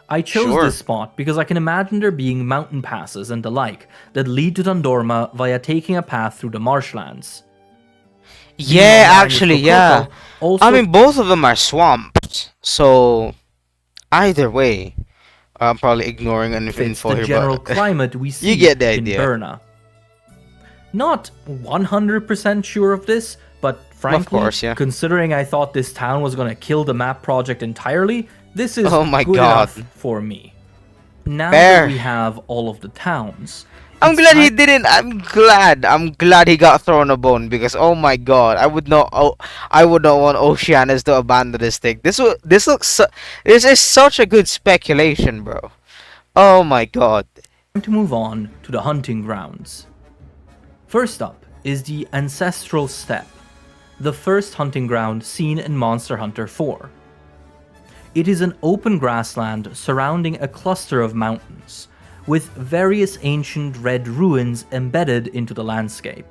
I chose Sure. this spot because I can imagine there being mountain passes and the like that lead to Dondorma via taking a path through the marshlands. Yeah, online with actually, Kokoto yeah. also- I mean, both of them are swamped. So, either way, I'm probably ignoring an Fits info the here, general but climate we see get the in idea. Berna. Not 100% sure of this, but frankly, course, yeah. considering I thought this town was gonna kill the map project entirely, this is Oh my good God. enough for me. Now Fair. that we have all of the towns, I'm it's glad he time- didn't. I'm glad he got thrown a bone because oh my god, I would not. Oh, I would not want Oceaniz to abandon this thing. This looks. This is such a good speculation, bro. Oh my god. Time to move on to the hunting grounds. First up is the Ancestral Steppe, the first hunting ground seen in Monster Hunter 4. It is an open grassland surrounding a cluster of mountains, with various ancient red ruins embedded into the landscape.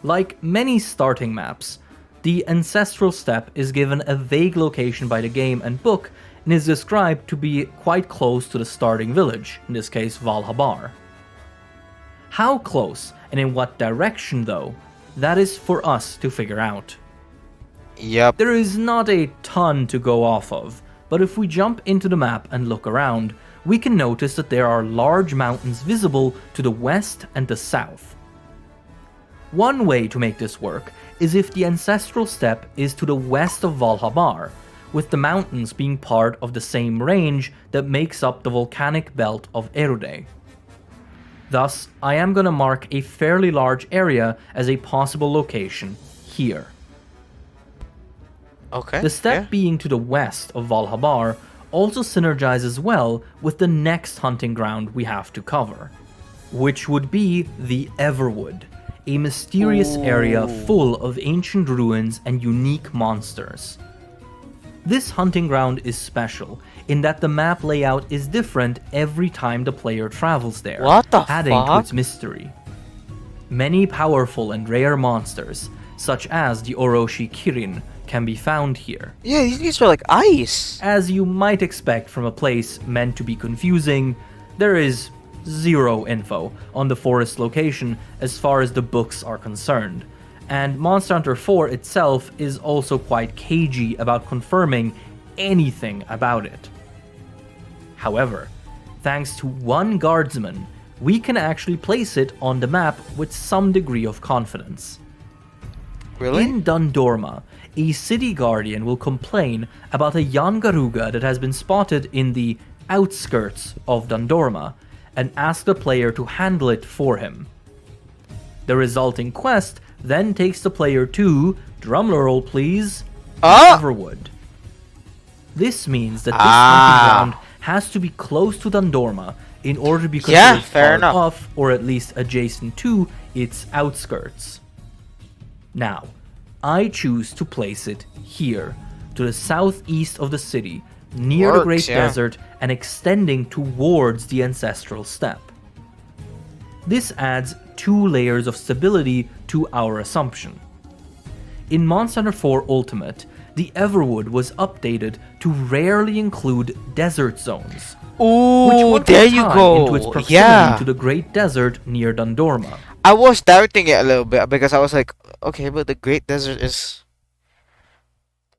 Like many starting maps, the Ancestral Steppe is given a vague location by the game and book and is described to be quite close to the starting village, in this case Valhabar. How close and in what direction though, that is for us to figure out. Yep. There is not a ton to go off of, but if we jump into the map and look around, we can notice that there are large mountains visible to the west and the south. One way to make this work is if the Ancestral Steppe is to the west of Valhabar, with the mountains being part of the same range that makes up the volcanic belt of Erude. Thus, I am going to mark a fairly large area as a possible location here. Okay. The steppe yeah. being to the west of Valhabar also synergizes well with the next hunting ground we have to cover, which would be the Everwood, a mysterious area full of ancient ruins and unique monsters. This hunting ground is special in that the map layout is different every time the player travels there, What the adding to fuck? its mystery. Many powerful and rare monsters, such as the Orochi Kirin, can be found here. Yeah, these guys are like ice. As you might expect from a place meant to be confusing, there is zero info on the forest location as far as the books are concerned, and Monster Hunter 4 itself is also quite cagey about confirming anything about it. However, thanks to one guardsman, we can actually place it on the map with some degree of confidence. Really? In Dondorma, a city guardian will complain about a Yangaruga that has been spotted in the outskirts of Dondorma and ask the player to handle it for him. The resulting quest then takes the player to, drumroll please, Everwood. This means that this hunting ground has to be close to Dondorma in order to be considered fair part enough. of, or at least adjacent to, its outskirts. Now, I choose to place it here, to the southeast of the city, near the Great Desert and extending towards the ancestral steppe. This adds 2 layers of stability to our assumption. In Monster Hunter 4 Ultimate, the Everwood was updated to rarely include desert zones, which Ooh, one there could you tie go. into its proximity Yeah. to the Great Desert near Dundorma. I was doubting it a little bit because I was like, okay, but the Great Desert is,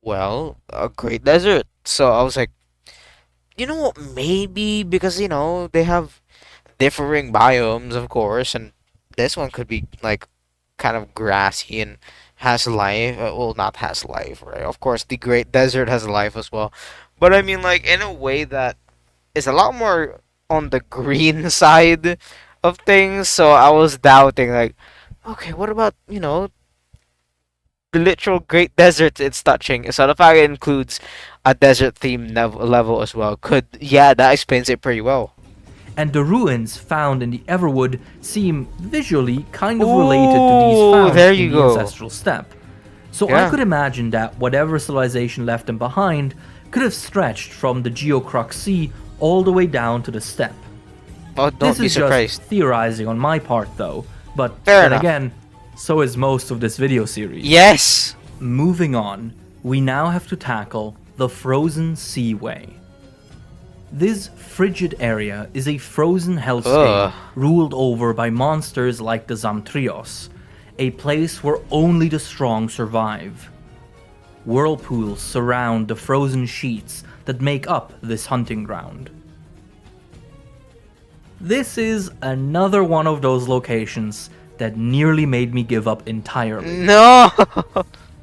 well, a Great Desert. So I was like, you know what, maybe because, they have differing biomes, of course, and this one could be like kind of grassy and has life. Well, not has life, right? Of course, the Great Desert has life as well. But I mean, like, in a way that is a lot more on the green side of things. So I was doubting, like, okay, what about, the literal Great Desert it's touching? So the fact it includes a desert theme level as well yeah, that explains it pretty well. And the ruins found in the Everwood seem visually kind of related to these found there in you the go. ancestral steppe. So I Yeah. could imagine that whatever civilization left them behind could have stretched from the Geocrux Sea all the way down to the steppe. Oh, don't This be is surprised. just theorizing on my part though, but Fair then enough. again, so is most of this video series. Yes. Moving on, we now have to tackle the Frozen Seaway. This frigid area is a frozen hellscape Ugh. ruled over by monsters like the Zamtrios, a place where only the strong survive. Whirlpools surround the frozen sheets that make up this hunting ground. This is another one of those locations that nearly made me give up entirely. No.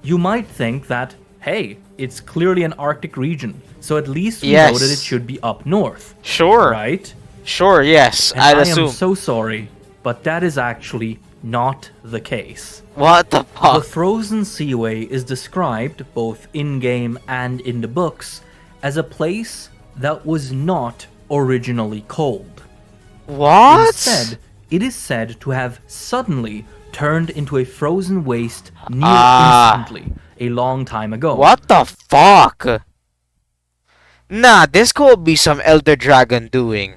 You might think that, hey, it's clearly an Arctic region, so at least we know that it Yes. should be up north, Sure. right? Sure. Yes. And I'd I assume. am so sorry, but that is actually not the case. What the The fuck? Frozen Seaway is described, both in-game and in the books, as a place that was not originally cold. What? Instead, it is said to have suddenly turned into a frozen waste near Ah. instantly, a long time ago. What the fuck? Nah, this could be some Elder Dragon doing.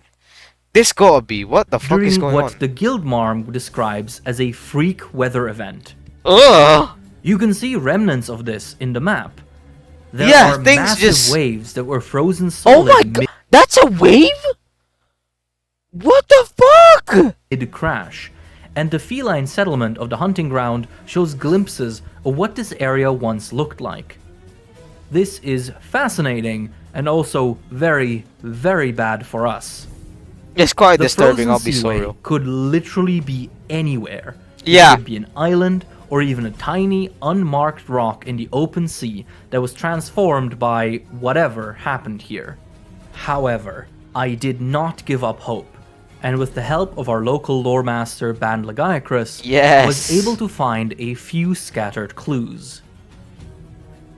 This gotta be. What the fuck is During going what on? the Guildmarm describes as a freak weather event. Ugh. You can see remnants of this in the map. There Yeah, are things massive just- waves that were frozen Oh solid my god. That's a wave? What the fuck? mid-crash, and the feline settlement of the hunting ground shows glimpses of what this area once looked like. This is fascinating and also very, very bad for us. It's quite The disturbing, frozen I'll be so seaway real. could literally be anywhere. Yeah. It could be an island or even a tiny, unmarked rock in the open sea that was transformed by whatever happened here. However, I did not give up hope, and with the help of our local lore master Band Lagiacrus, Yes. was able to find a few scattered clues.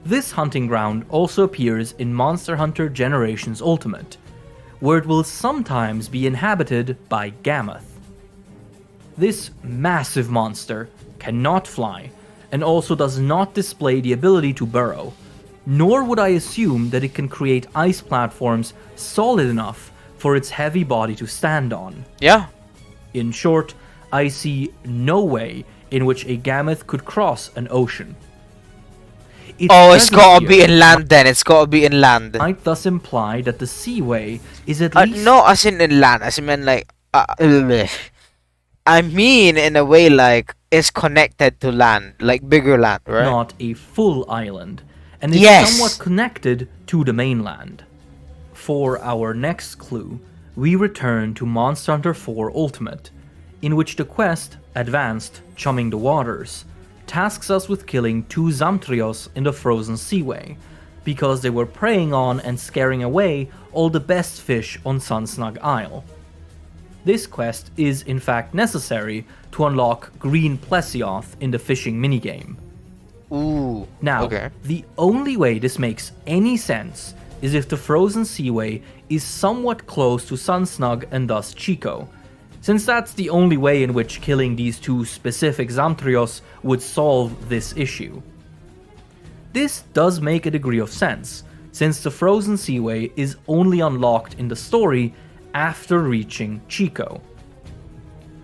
This hunting ground also appears in Monster Hunter Generations Ultimate, where it will sometimes be inhabited by Gammoth. This massive monster cannot fly, and also does not display the ability to burrow, nor would I assume that it can create ice platforms solid enough for its heavy body to stand on. Yeah. In short, I see no way in which a Gammoth could cross an ocean. Its Oh, it's presence gotta be here in land then. It's gotta be in land. might thus imply that the seaway is at least No, as in land. As in like. I mean, in a way, like it's connected to land, like bigger land, right? not a full island, and is Yes. somewhat connected to the mainland. For our next clue, we return to Monster Hunter 4 Ultimate, in which the quest, Advanced Chumming the Waters, tasks us with killing 2 Zamtrios in the frozen seaway, because they were preying on and scaring away all the best fish on Sunsnug Isle. This quest is in fact necessary to unlock Green Plesioth in the fishing minigame. Ooh. Now, Okay. the only way this makes any sense is if the frozen seaway is somewhat close to Sunsnug and thus Chico, since that's the only way in which killing these 2 specific Zamtrios would solve this issue. This does make a degree of sense, since the frozen seaway is only unlocked in the story after reaching Chico.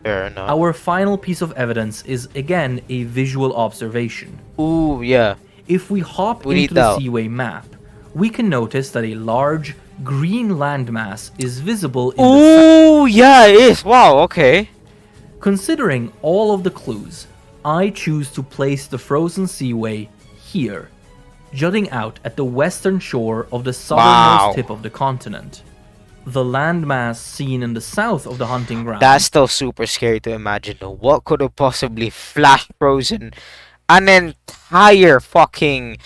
Fair enough. Our final piece of evidence is again a visual observation. Ooh, yeah. If we hop We need into the that. seaway map, we can notice that a large green landmass is visible in the Ooh, yeah, it is. Wow, okay. Considering all of the clues, I choose to place the frozen seaway here, jutting out at the western shore of the southernmost Wow. tip of the continent. The landmass seen in the south of the hunting ground That's still super scary to imagine, though. What could have possibly flash frozen an entire fucking...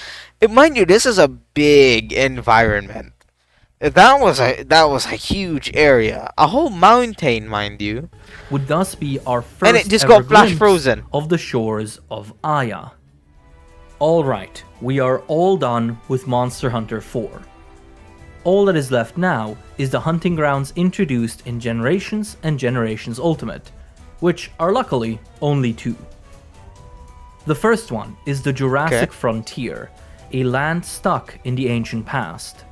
Mind you, this is a big environment. That was a huge area. A whole mountain, mind you. would thus be our first And it just ever got flash glimpse frozen. of the shores of Aya. Alright, we are all done with Monster Hunter 4. All that is left now is the hunting grounds introduced in Generations and Generations Ultimate, which are luckily only 2. The first one is the Jurassic Okay. Frontier, a land stuck in the ancient past.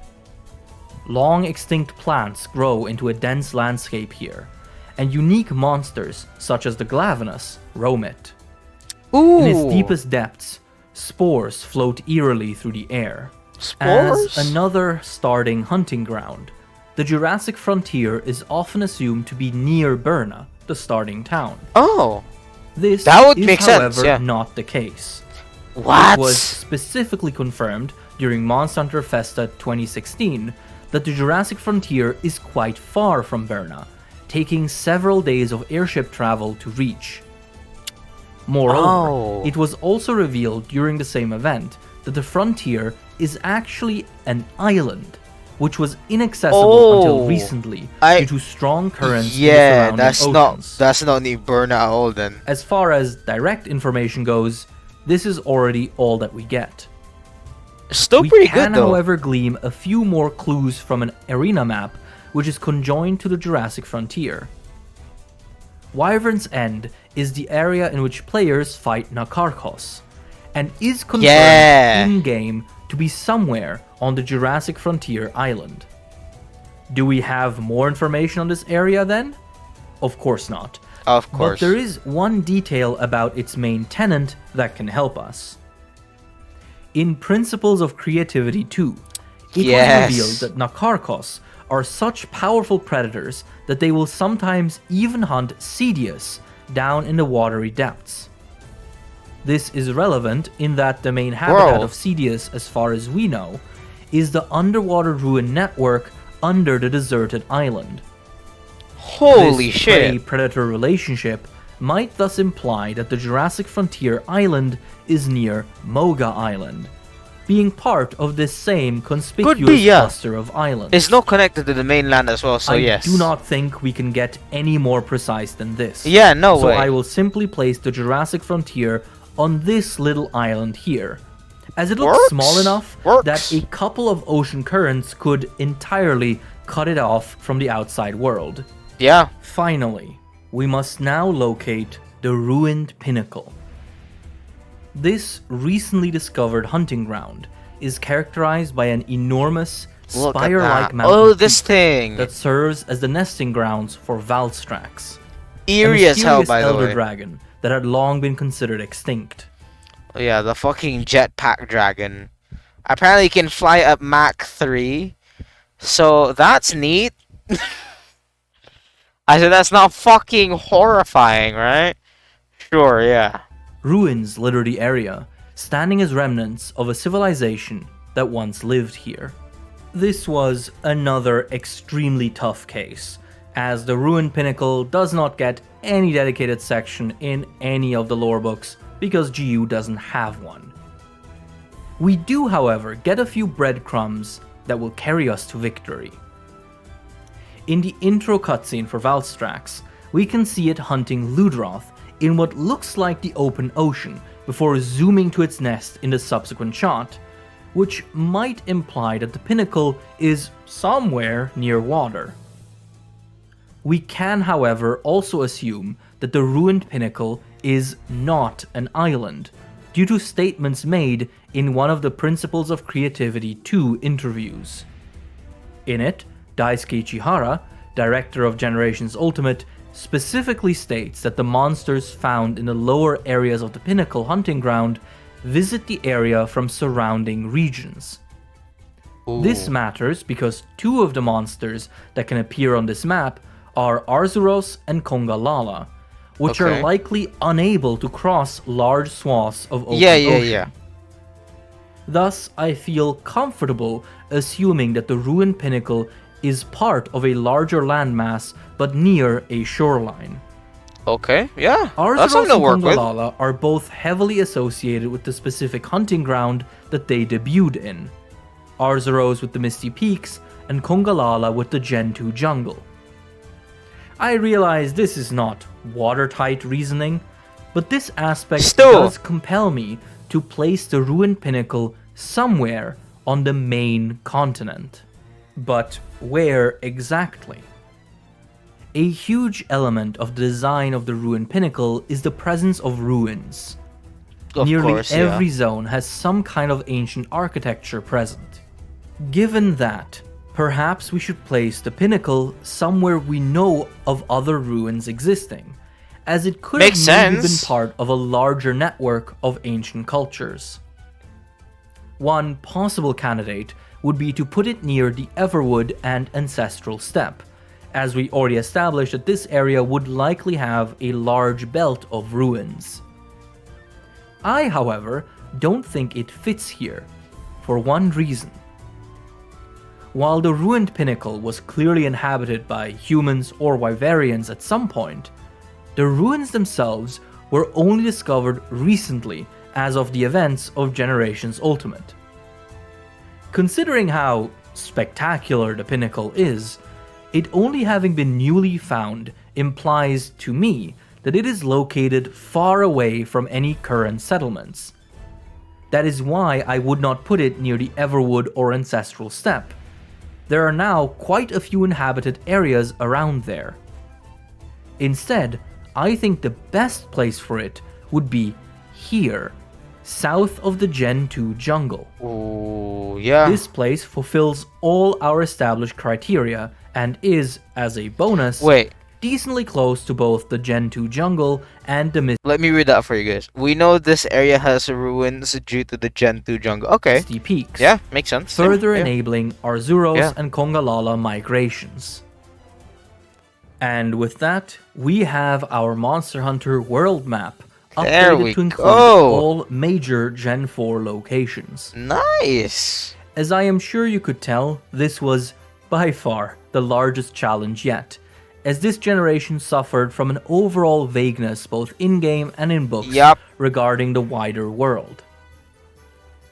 Long extinct plants grow into a dense landscape here, and unique monsters such as the Glavenus roam it. Ooh. In its deepest depths, spores float eerily through the air. Spores? As another starting hunting ground, the Jurassic Frontier is often assumed to be near Berna, the starting town. Oh. This That would is, make sense, however, yeah. not the case. What? It was specifically confirmed during Monster Hunter Festa 2016 that the Jurassic Frontier is quite far from Berna, taking several days of airship travel to reach. Moreover, Oh. it was also revealed during the same event that the frontier is actually an island, which was inaccessible until Oh. recently I- due to strong currents in the Yeah, surrounding that's oceans. that's not New Burn at all then. As far as direct information goes, this is already all that we get. Still We pretty can, good though. however, glean a few more clues from an arena map which is conjoined to the Jurassic Frontier. Wyvern's End is the area in which players fight Nakarkos, and is confirmed Yeah. in-game to be somewhere on the Jurassic Frontier island. Do we have more information on this area then? Of course not. Of course. But there is one detail about its main tenant that can help us. In Principles of Creativity 2, it Yes. was revealed that Nakarkos are such powerful predators that they will sometimes even hunt Cedius down in the watery depths. This is relevant in that the main habitat Bro. of Cedius, as far as we know, is the underwater ruin network under the deserted island. Holy This shit. prey-predator relationship might thus imply that the Jurassic Frontier island is near Moga Island, being part of this same conspicuous yeah. cluster of islands. It's not connected to the mainland as well, so I yes. do not think we can get any more precise than this. Yeah, no So way. I will simply place the Jurassic Frontier on this little island here, as it looks Works. small enough Works. that a couple of ocean currents could entirely cut it off from the outside world. Yeah. Finally, we must now locate the ruined pinnacle. This recently discovered hunting ground is characterized by an enormous Look at spire-like that. mountain Oh, this peak thing. that serves as the nesting grounds for Valstrax, a Eerie as hell, mysterious by the elder way. dragon that had long been considered extinct. Oh, yeah, the fucking jetpack dragon. Apparently, he can fly up Mach 3. So, that's neat. I said, that's not fucking horrifying, right? Sure, yeah. Ruins litter the area, standing as remnants of a civilization that once lived here. This was another extremely tough case, as the ruined pinnacle does not get any dedicated section in any of the lore books because GU doesn't have one. We do, however, get a few breadcrumbs that will carry us to victory. In the intro cutscene for Valstrax, we can see it hunting Ludroth in what looks like the open ocean before zooming to its nest in the subsequent shot, which might imply that the pinnacle is somewhere near water. We can, however, also assume that the ruined pinnacle is not an island, due to statements made in one of the Principles of Creativity 2 interviews. In it, Daisuke Chihara, director of Generations Ultimate, specifically states that the monsters found in the lower areas of the Pinnacle hunting ground visit the area from surrounding regions. Ooh. This matters because two of the monsters that can appear on this map are Arzuros and Kongalala, which are likely unable to cross large swaths of open ocean. Thus, I feel comfortable assuming that the ruined pinnacle is part of a larger landmass but near a shoreline. Okay, yeah. Arzuros and Kongalala are both heavily associated with the specific hunting ground that they debuted in. Arzuros with the Misty Peaks and Kongalala with the Gen 2 jungle. I realize this is not watertight reasoning, but this aspect does compel me to place the ruined pinnacle somewhere on the main continent. But where exactly? A huge element of the design of the ruined pinnacle is the presence of ruins. Nearly every zone has some kind of ancient architecture present. Given that, perhaps we should place the pinnacle somewhere we know of other ruins existing, as it could have maybe been part of a larger network of ancient cultures. One possible candidate would be to put it near the Everwood and Ancestral Steppe, as we already established that this area would likely have a large belt of ruins. I, however, don't think it fits here, for one reason. While the ruined pinnacle was clearly inhabited by humans or Wyverians at some point, the ruins themselves were only discovered recently as of the events of Generations Ultimate. Considering how spectacular the pinnacle is, it only having been newly found implies to me that it is located far away from any current settlements. That is why I would not put it near the Everwood or Ancestral Steppe. There are now quite a few inhabited areas around there. Instead, I think the best place for it would be here, south of the Gen 2 jungle. Ooh, yeah. This place fulfills all our established criteria and is, as a bonus, decently close to both the Gen 2 jungle and the Let me read that for you guys. We know this area has ruins due to the Gen 2 jungle. Okay. Misty Peaks. Yeah, makes sense. Further enabling Arzuros and Kongalala migrations. And with that, we have our Monster Hunter world map updated to include all major Gen 4 locations. Nice! As I am sure you could tell, this was, by far, the largest challenge yet, as this generation suffered from an overall vagueness both in-game and in books regarding the wider world.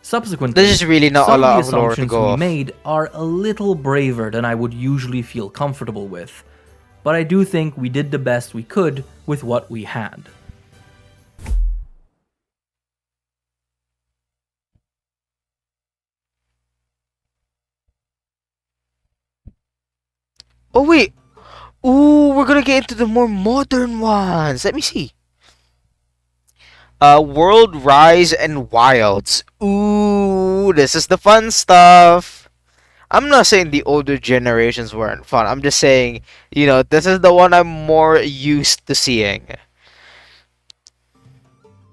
Subsequently, this is really not a lot of lore to go off. We made are a little braver than I would usually feel comfortable with, but I do think we did the best we could with what we had. Oh wait! Ooh, we're gonna get into the more modern ones. Let me see. World Rise and Wilds. Ooh, this is the fun stuff. I'm not saying the older generations weren't fun. I'm just saying, you know, this is the one I'm more used to seeing.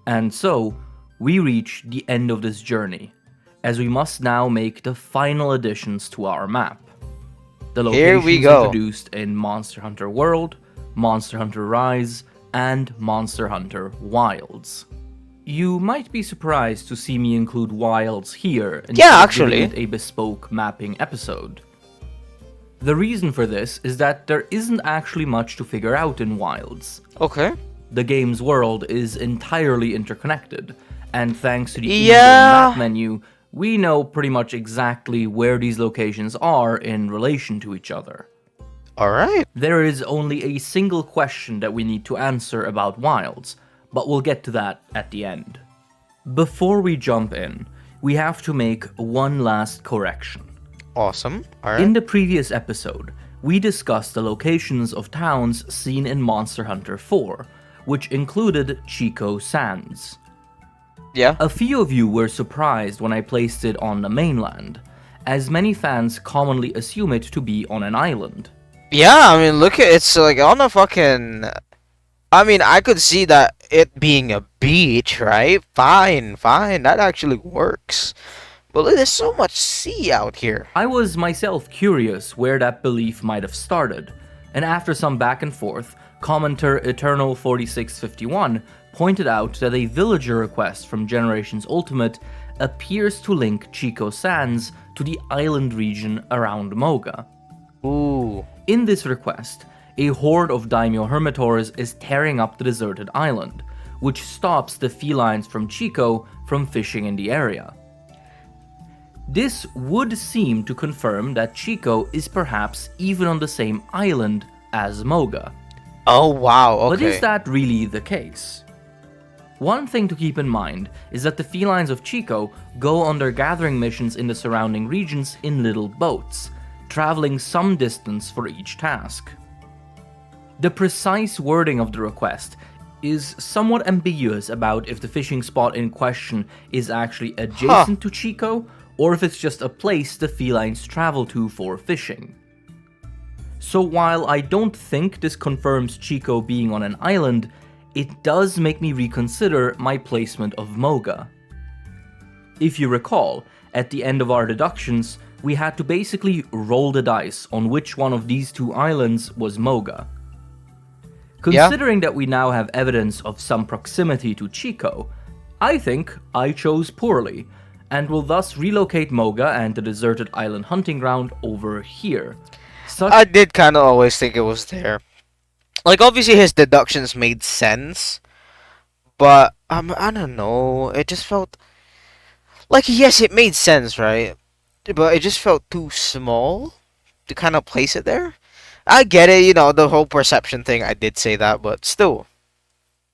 And so, we reach the end of this journey, as we must now make the final additions to our map. The locations introduced in Monster Hunter World, Monster Hunter Rise, and Monster Hunter Wilds. You might be surprised to see me include Wilds here instead of giving it a bespoke mapping episode. The reason for this is that there isn't actually much to figure out in Wilds. Okay. The game's world is entirely interconnected, and thanks to the in-game map menu, we know pretty much exactly where these locations are in relation to each other. Alright. There is only a single question that we need to answer about Wilds, but we'll get to that at the end. Before we jump in, we have to make one last correction. Awesome. Alright. In the previous episode, we discussed the locations of towns seen in Monster Hunter 4, which included Chico Sands. Yeah. A few of you were surprised when I placed it on the mainland, as many fans commonly assume it to be on an island. Yeah, I mean, look at it's like on a fucking. I mean, I could see that it being a beach, right? Fine, fine, that actually works. But there's so much sea out here. I was myself curious where that belief might have started, and after some back and forth, commenter Eternal4651 pointed out that a villager request from Generations Ultimate appears to link Chico Sands to the island region around Moga. Ooh. In this request, a horde of daimyo hermitors is tearing up the deserted island, which stops the felines from Chico from fishing in the area. This would seem to confirm that Chico is perhaps even on the same island as Moga. Oh wow, okay. But is that really the case? One thing to keep in mind is that the felines of Chico go on their gathering missions in the surrounding regions in little boats, traveling some distance for each task. The precise wording of the request is somewhat ambiguous about if the fishing spot in question is actually adjacent to Chico, or if it's just a place the felines travel to for fishing. So while I don't think this confirms Chico being on an island, it does make me reconsider my placement of Moga. If you recall, at the end of our deductions, we had to basically roll the dice on which one of these two islands was Moga. Considering that we now have evidence of some proximity to Chico, I think I chose poorly, and will thus relocate Moga and the deserted island hunting ground over here. I did kind of always think it was there. Like, obviously his deductions made sense, but I don't know, it just felt like, yes, it made sense, right? But it just felt too small to kind of place it there. I get it, you know, the whole perception thing, I did say that, but still.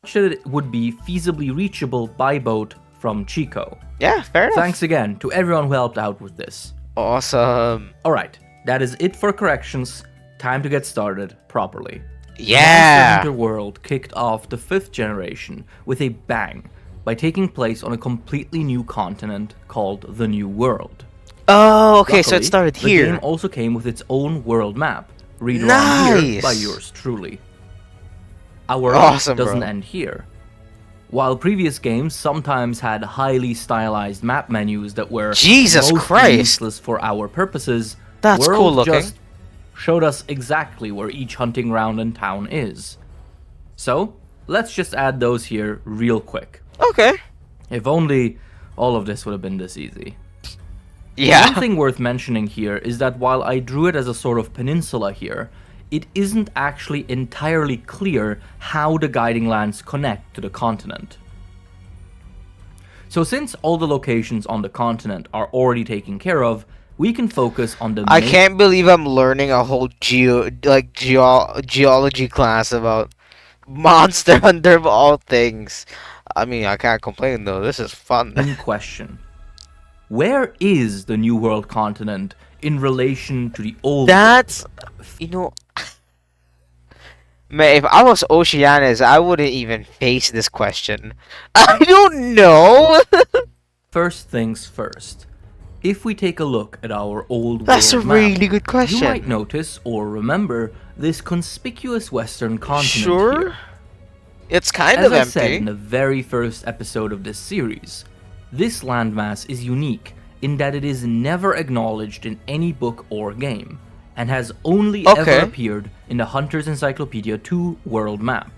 Should it would be feasibly reachable by boat from Chico. Yeah, fair enough. Thanks again to everyone who helped out with this. Awesome. Alright, that is it for corrections. Time to get started properly. Yeah. Monster Hunter World kicked off the 5th generation with a bang by taking place on a completely new continent called the New World. Oh, okay, so Luckily, it started here. The game also came with its own world map, read along here by Nice. yours truly. Our Awesome, doesn't bro. end here. While previous games sometimes had highly stylized map menus that were Jesus mostly Christ. useless for our purposes, That's World cool looking. just showed us exactly where each hunting ground and town is. So, let's just add those here real quick. Okay. If only all of this would have been this easy. Yeah. One thing worth mentioning here is that while I drew it as a sort of peninsula here, it isn't actually entirely clear how the guiding lands connect to the continent. So since all the locations on the continent are already taken care of, we can focus on the I can't believe I'm learning a whole geology class about Monster Hunter of all things. I mean, I can't complain though. This is fun. in question. Where is the New World continent in relation to the old That's, you know, man, if I was Oceaniz, I wouldn't even face this question. I don't know. First things first. If we take a look at our old That's a world map, really good question. you might notice or remember this conspicuous western continent Sure. here. It's kind As of I said empty. in the very first episode of this series, this landmass is unique in that it is never acknowledged in any book or game, and has only Okay. ever appeared in the Hunter's Encyclopedia 2 world map.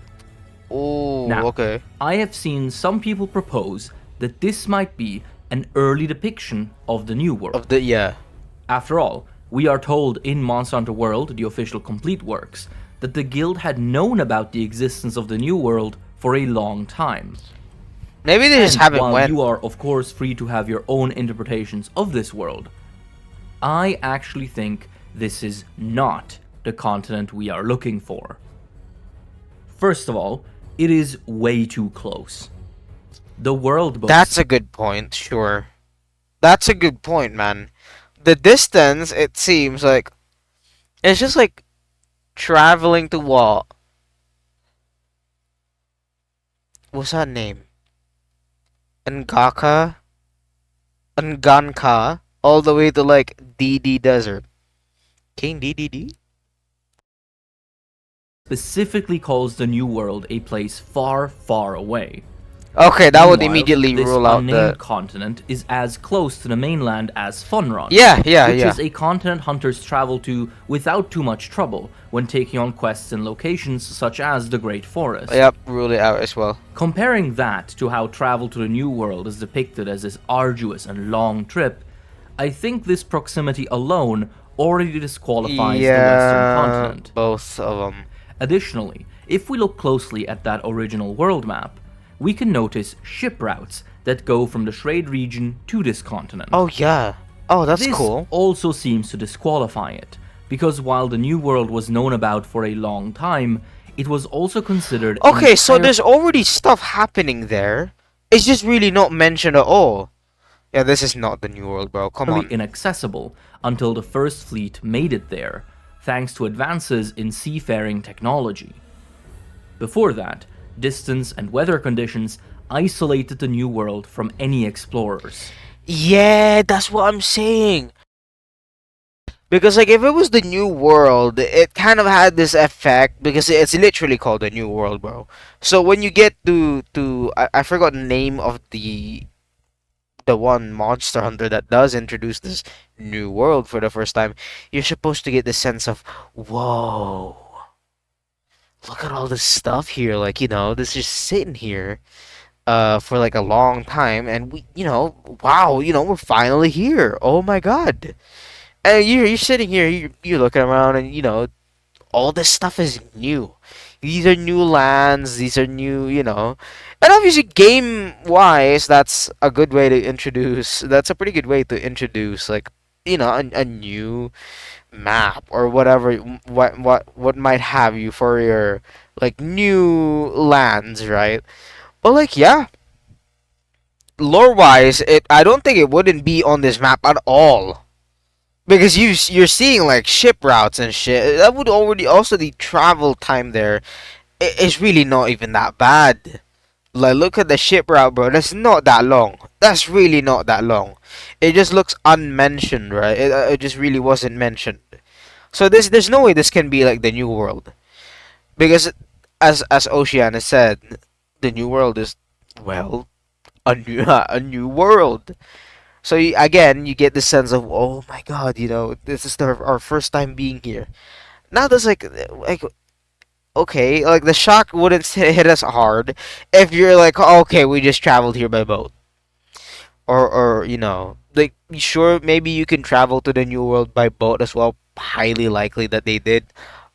Oh, Now, okay. I have seen some people propose that this might be an early depiction of the New World. Yeah. After all, we are told in Monster Hunter World, the official complete works, that the guild had known about the existence of the New World for a long time. Maybe they just And haven't while went. you are of course free to have your own interpretations of this world, I actually think this is not the continent we are looking for. First of all, it is way too close. The world boasts That's a good point, sure. That's a good point, man. The distance, it seems like, it's just like traveling to what? What's that name? Ngaka, Nganka, all the way to like DD Desert. King DDD? Specifically calls the New World a place far, far away. Okay, that would Meanwhile, immediately this rule out the. unnamed continent is as close to the mainland as Funron, Yeah, which yeah. is a continent hunters travel to without too much trouble when taking on quests in locations such as the Great Forest. Yep, rule it out as well. Comparing that to how travel to the New World is depicted as this arduous and long trip, I think this proximity alone already disqualifies the Western continent. Both of them. Additionally, if we look closely at that original world map, we can notice ship routes that go from the Shrade region to this continent. Oh yeah. Oh, that's This cool. also seems to disqualify it, because while the New World was known about for a long time, it was also considered Okay, so there's already stuff happening there. It's just really not mentioned at all. Yeah, this is not the New World, bro. Come on. inaccessible until the First Fleet made it there, thanks to advances in seafaring technology. Before that, distance and weather conditions isolated the New World from any explorers. Yeah, that's what I'm saying. Because like if it was the New World, it kind of had this effect because it's literally called the New World, bro. So when you get to I forgot the name of the one monster hunter that does introduce this new world for the first time, you're supposed to get the sense of whoa. Look at all this stuff here, like, this is just sitting here for like a long time, and we, wow, we're finally here. Oh my god. And you're sitting here, you're looking around, and all this stuff is new. These are new lands. These are new, and obviously game wise, that's a good way to introduce. That's a pretty good way to introduce, like, a new map or whatever. What might have you for your like new lands, right? But like, yeah, lore wise, I don't think it wouldn't be on this map at all. Because you're seeing like ship routes and shit. That would already also the travel time there is really not even that bad. Like look at the ship route, bro. That's not that long. That's really not that long. It just looks unmentioned, right? It just really wasn't mentioned. So there's no way this can be like the new world. Because as Oceaniz said, the new world is well a new a new world. So again, you get the sense of, oh my god, this is our first time being here. Now there's like okay, like the shock wouldn't hit us hard if you're like, oh, okay, we just traveled here by boat, or like sure maybe you can travel to the new world by boat as well. Highly likely that they did,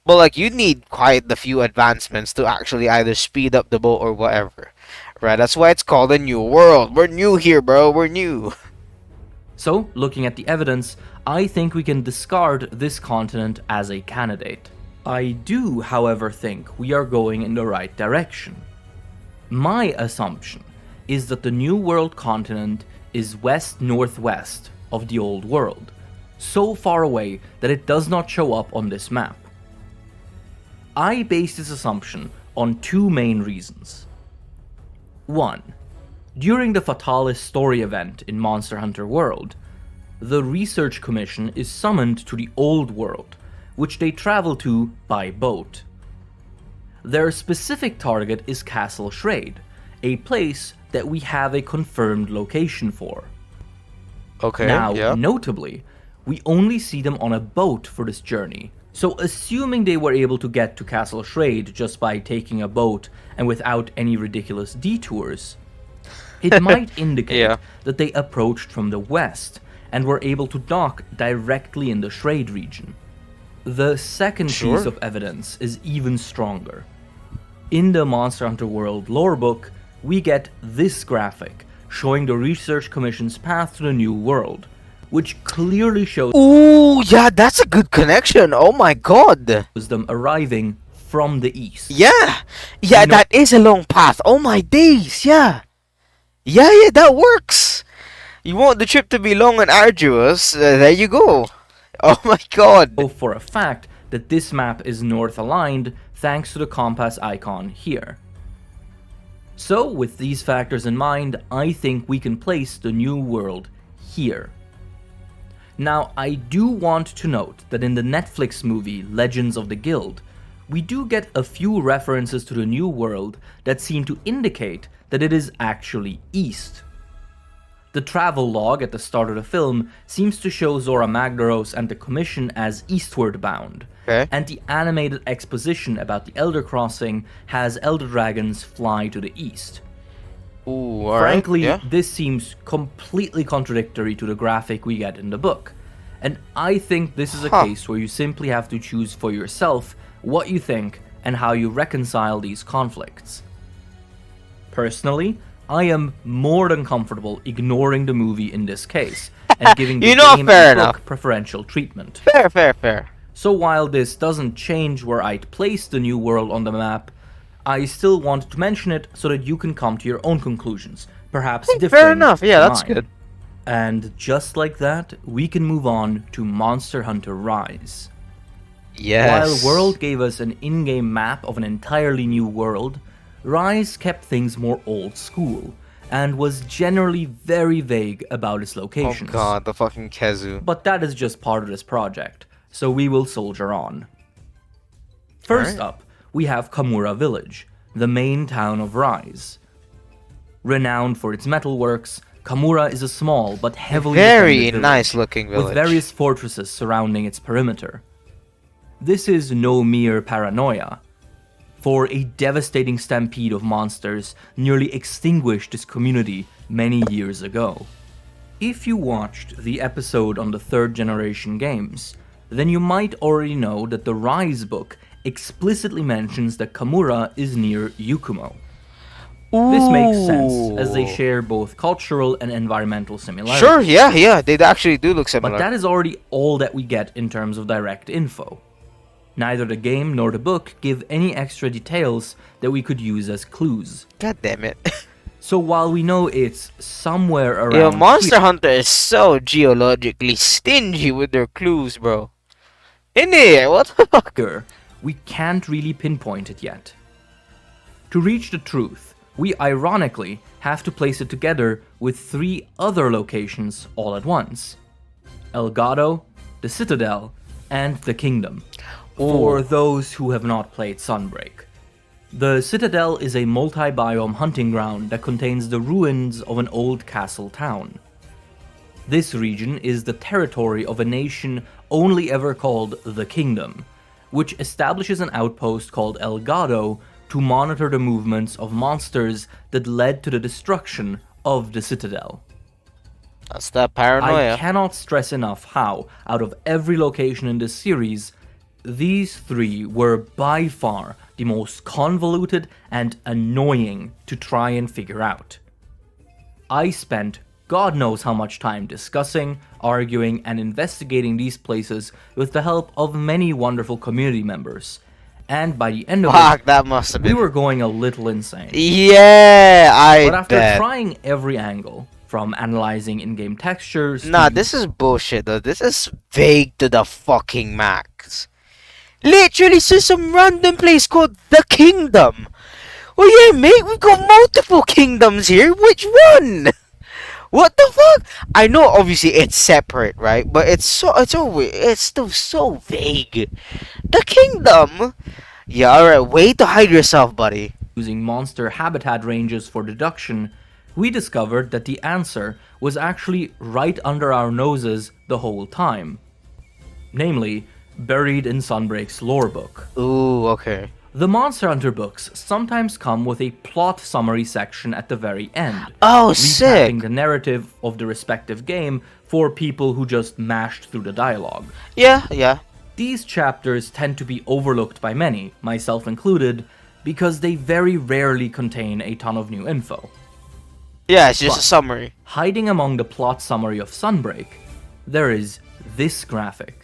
but like you need quite the few advancements to actually either speed up the boat or whatever, right? That's why it's called a new world. We're new here, bro. We're new. So, looking at the evidence, I think we can discard this continent as a candidate. I do, however, think we are going in the right direction. My assumption is that the New World continent is west-northwest of the Old World, so far away that it does not show up on this map. I base this assumption on two main reasons. 1. During the Fatalis story event in Monster Hunter World, the Research Commission is summoned to the Old World, which they travel to by boat. Their specific target is Castle Shrade, a place that we have a confirmed location for. Okay. Now, yeah. notably, we only see them on a boat for this journey, so assuming they were able to get to Castle Shrade just by taking a boat and without any ridiculous detours, it might indicate Yeah. that they approached from the west and were able to dock directly in the Shrade region. The second Sure. piece of evidence is even stronger. In the Monster Hunter World lore book, we get this graphic showing the Research Commission's path to the New World, which clearly shows Ooh, yeah, that's a good connection. Oh my god. them arriving from the east. Yeah, You know- that is a long path. Oh my days, yeah. Yeah, that works. You want the trip to be long and arduous, there you go. Oh my god. Know for a fact that this map is north aligned thanks to the compass icon here. So, with these factors in mind, I think we can place the New World here. Now, I do want to note that in the Netflix movie Legends of the Guild, we do get a few references to the New World that seem to indicate that it is actually east. The travel log at the start of the film seems to show Zora Magdaros and the Commission as eastward bound, Okay. and the animated exposition about the Elder Crossing has Elder Dragons fly to the east. Ooh, alright. Frankly, Yeah. this seems completely contradictory to the graphic we get in the book, and I think this is a case where you simply have to choose for yourself what you think and how you reconcile these conflicts. Personally, I am more than comfortable ignoring the movie in this case, and giving the game fair and book enough. preferential treatment. Fair. So while this doesn't change where I'd place the New World on the map, I still wanted to mention it so that you can come to your own conclusions, perhaps different. Fair enough. Yeah, that's good. And just like that, we can move on to Monster Hunter Rise. Yes. While World gave us an in-game map of an entirely new world, Rise kept things more old school, and was generally very vague about its Oh locations. god, the fucking Kezu. But that is just part of this project, so we will soldier on. First up, we have Kamura Village, the main town of Rise. Renowned for its metalworks, Kamura is a small but heavily Very defended village, nice looking village. with various fortresses surrounding its perimeter. This is no mere paranoia, for a devastating stampede of monsters nearly extinguished this community many years ago. If you watched the episode on the third generation games, then you might already know that the Rise book explicitly mentions that Kamura is near Yukumo. This makes sense, as they share both cultural and environmental similarities. Sure, yeah, they actually do look similar. But that is already all that we get in terms of direct info. Neither the game nor the book give any extra details that we could use as clues. God damn it. So while we know it's somewhere around Yo, Monster here, Hunter is so geologically stingy with their clues, bro. In here, what the fuck? we can't really pinpoint it yet. To reach the truth, we ironically have to place it together with 3 other locations all at once. Elgato, the Citadel, and the Kingdom, for those who have not played Sunbreak. The Citadel is a multi-biome hunting ground that contains the ruins of an old castle town. This region is the territory of a nation only ever called the Kingdom, which establishes an outpost called Elgato to monitor the movements of monsters that led to the destruction of the Citadel. That's that paranoia. I cannot stress enough how, out of every location in this series, these 3 were by far the most convoluted and annoying to try and figure out. I spent God knows how much time discussing, arguing, and investigating these places with the help of many wonderful community members, and by the end of Fuck, it, that must have we been. were going a little insane. Yeah, But after bet. trying every angle, from analyzing in-game textures Nah, to this is bullshit though. This is vague to the fucking max. Literally says some random place called the Kingdom. Oh yeah, mate, we've got multiple kingdoms here. Which one? What the fuck? I know obviously it's separate, right? But it's still so vague. The Kingdom? Yeah, alright, way to hide yourself, buddy. using monster habitat ranges for deduction, we discovered that the answer was actually right under our noses the whole time. Namely, buried in Sunbreak's lore book. Ooh, okay. The Monster Hunter books sometimes come with a plot summary section at the very end, Oh, sick. recapping the narrative of the respective game for people who just mashed through the dialogue. Yeah. These chapters tend to be overlooked by many, myself included, because they very rarely contain a ton of new info. Yeah, it's just But- a summary. Hiding among the plot summary of Sunbreak, there is this graphic.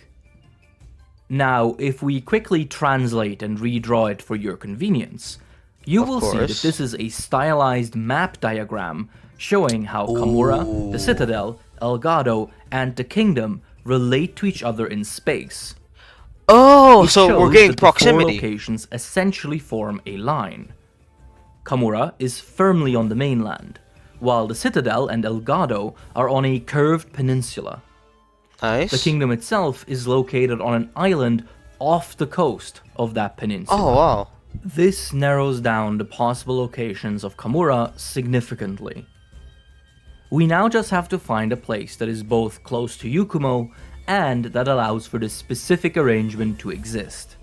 Now, if we quickly translate and redraw it for your convenience, you Of will see that course. this is a stylized map diagram showing how Kamura, the Citadel, Elgato, and the Kingdom relate to each other in space. Oh, It so we're shows getting that the 4 proximity. locations essentially form a line. Kamura is firmly on the mainland, while the citadel and Elgado are on a curved peninsula. Nice. The kingdom itself is located on an island off the coast of that peninsula. Oh, wow. This narrows down the possible locations of Kamura significantly. We now just have to find a place that is both close to Yukumo and that allows for this specific arrangement to exist.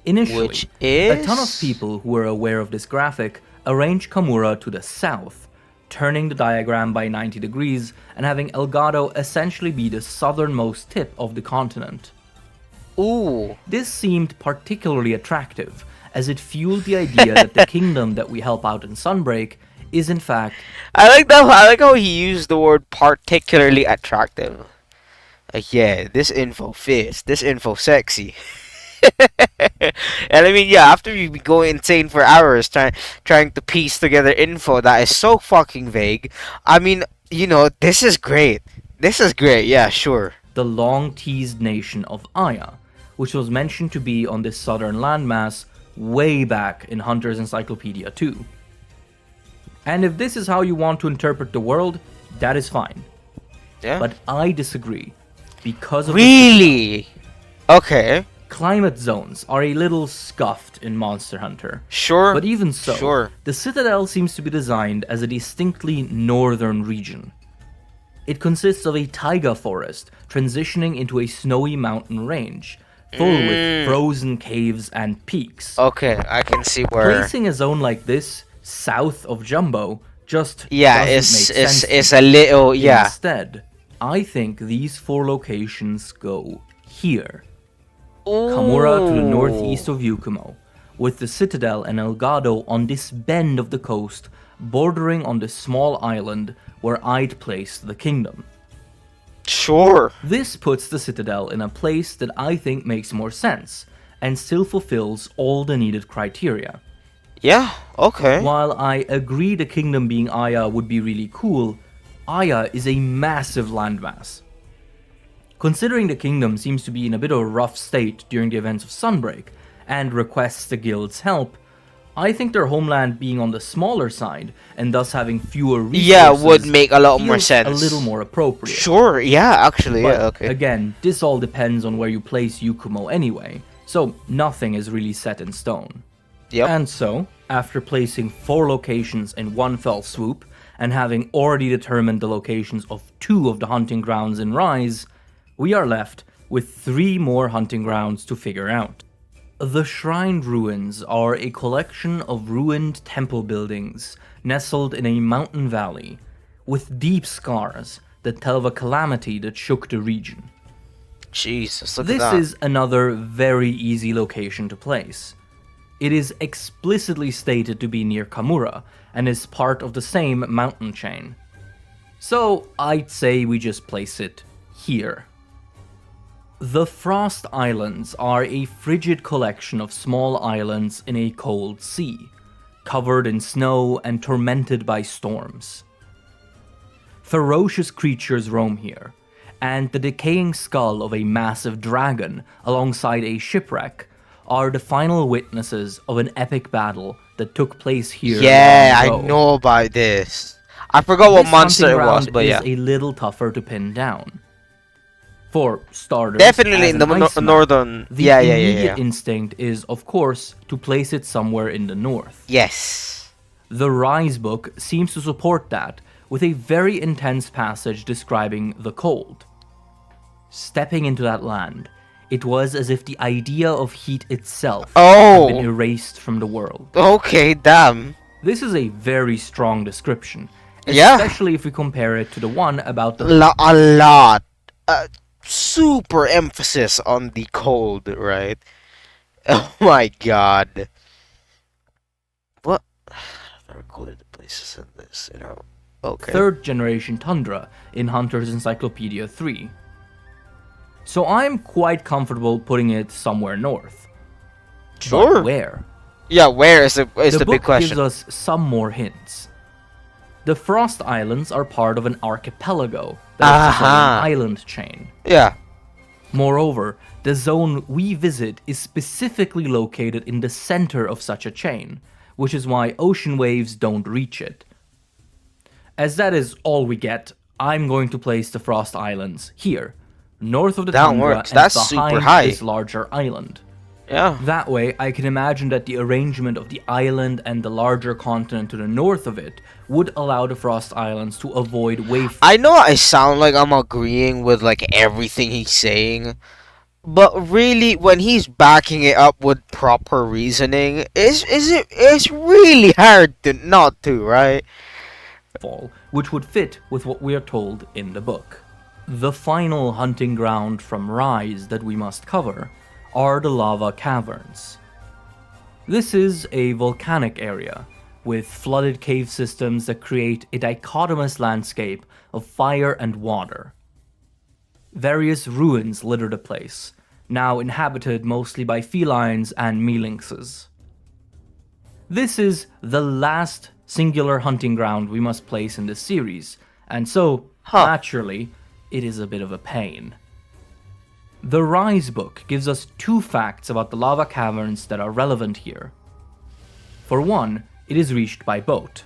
Initially, Which is... a ton of people who were aware of this graphic arranged Kamura to the south, turning the diagram by 90 degrees and having Elgado essentially be the southernmost tip of the continent. Ooh. This seemed particularly attractive, as it fueled the idea that the kingdom that we help out in Sunbreak is in fact... I like that. I like how he used the word particularly attractive. Yeah, this info fits. This info sexy. And I mean, yeah, after you go insane for hours trying to piece together info that is so fucking vague, I mean, you know, this is great. This is great. Yeah, sure. The long-teased nation of Aya, which was mentioned to be on this southern landmass way back in Hunter's Encyclopedia 2. And if this is how you want to interpret the world, that is fine. Yeah. But I disagree, because of Really? Okay. Climate zones are a little scuffed in Monster Hunter. Sure. But even so, Sure. the Citadel seems to be designed as a distinctly northern region. It consists of a taiga forest transitioning into a snowy mountain range, full with frozen caves and peaks. Okay, I can see where. Placing a zone like this south of Jumbo just Yeah, doesn't make sense. it's a little, yeah. Instead, I think these 4 locations go here. Ooh. Kamura to the northeast of Yukumo, with the Citadel and Elgado on this bend of the coast, bordering on the small island where I'd place the kingdom. Sure. This puts the Citadel in a place that I think makes more sense, and still fulfills all the needed criteria. Yeah, okay. While I agree the kingdom being Aya would be really cool, Aya is a massive landmass. Considering the kingdom seems to be in a bit of a rough state during the events of Sunbreak, and requests the guild's help, I think their homeland being on the smaller side, and thus having fewer resources, Yeah, would make a lot more feels sense. a little more appropriate. Sure, yeah, actually, But yeah, okay. again, this all depends on where you place Yukumo anyway, so nothing is really set in stone. Yep. And so, after placing 4 locations in one fell swoop, and having already determined the locations of 2 of the hunting grounds in Rise, we are left with 3 more hunting grounds to figure out. The Shrined Ruins are a collection of ruined temple buildings nestled in a mountain valley, with deep scars that tell of a calamity that shook the region. Jesus, look at This that. is another very easy location to place. It is explicitly stated to be near Kamura, and is part of the same mountain chain. So I'd say we just place it here. The Frost Islands are a frigid collection of small islands in a cold sea, covered in snow and tormented by storms. Ferocious creatures roam here, and the decaying skull of a massive dragon alongside a shipwreck are the final witnesses of an epic battle that took place here. Yeah, I long ago. know about this. I forgot what This monster hunting it was, ground but yeah. is a little tougher to pin down. For starters, Definitely as in the an ice map, northern... the Yeah. immediate instinct is, of course, to place it somewhere in the north. Yes. The Rise book seems to support that, with a very intense passage describing the cold. Stepping into that land, it was as if the idea of heat itself had been Oh, erased from the world. okay, damn. This is a very strong description, Yeah. especially if we compare it to the one about the A lot. Super emphasis on the cold, right? Oh my god. What? I recorded the places in this, you know. Okay. 3rd generation tundra in Hunter's Encyclopedia 3. So I'm quite comfortable putting it somewhere north. Sure. But where? Yeah, where is the The big book question? gives us some more hints. The Frost Islands are part of an archipelago that is Aha. an island chain. Yeah. Moreover, the zone we visit is specifically located in the center of such a chain, which is why ocean waves don't reach it. As that is all we get, I'm going to place the Frost Islands here, north of the That tundra works. and That's super behind high. this larger island. Yeah. That way, I can imagine that the arrangement of the island and the larger continent to the north of it would allow the Frost Islands to avoid wave. I know I sound like I'm agreeing with like everything he's saying, but really, when he's backing it up with proper reasoning, it's really hard to not to, right? Fall, which would fit with what we are told in the book. The final hunting ground from Rise that we must cover are the lava caverns. This is a volcanic area with flooded cave systems that create a dichotomous landscape of fire and water. Various ruins litter the place, now inhabited mostly by felines and mealinxes. This is the last singular hunting ground we must place in this series, and so, naturally, it is a bit of a pain. The Rise book gives us 2 facts about the lava caverns that are relevant here. For one, it is reached by boat.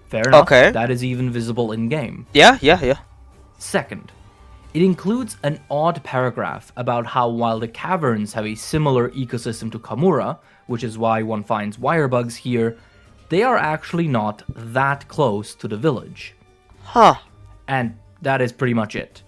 Fair enough, Okay. that is even visible in-game. Yeah. Second, it includes an odd paragraph about how while the caverns have a similar ecosystem to Kamura, which is why one finds wirebugs here, they are actually not that close to the village. Huh. And that is pretty much it.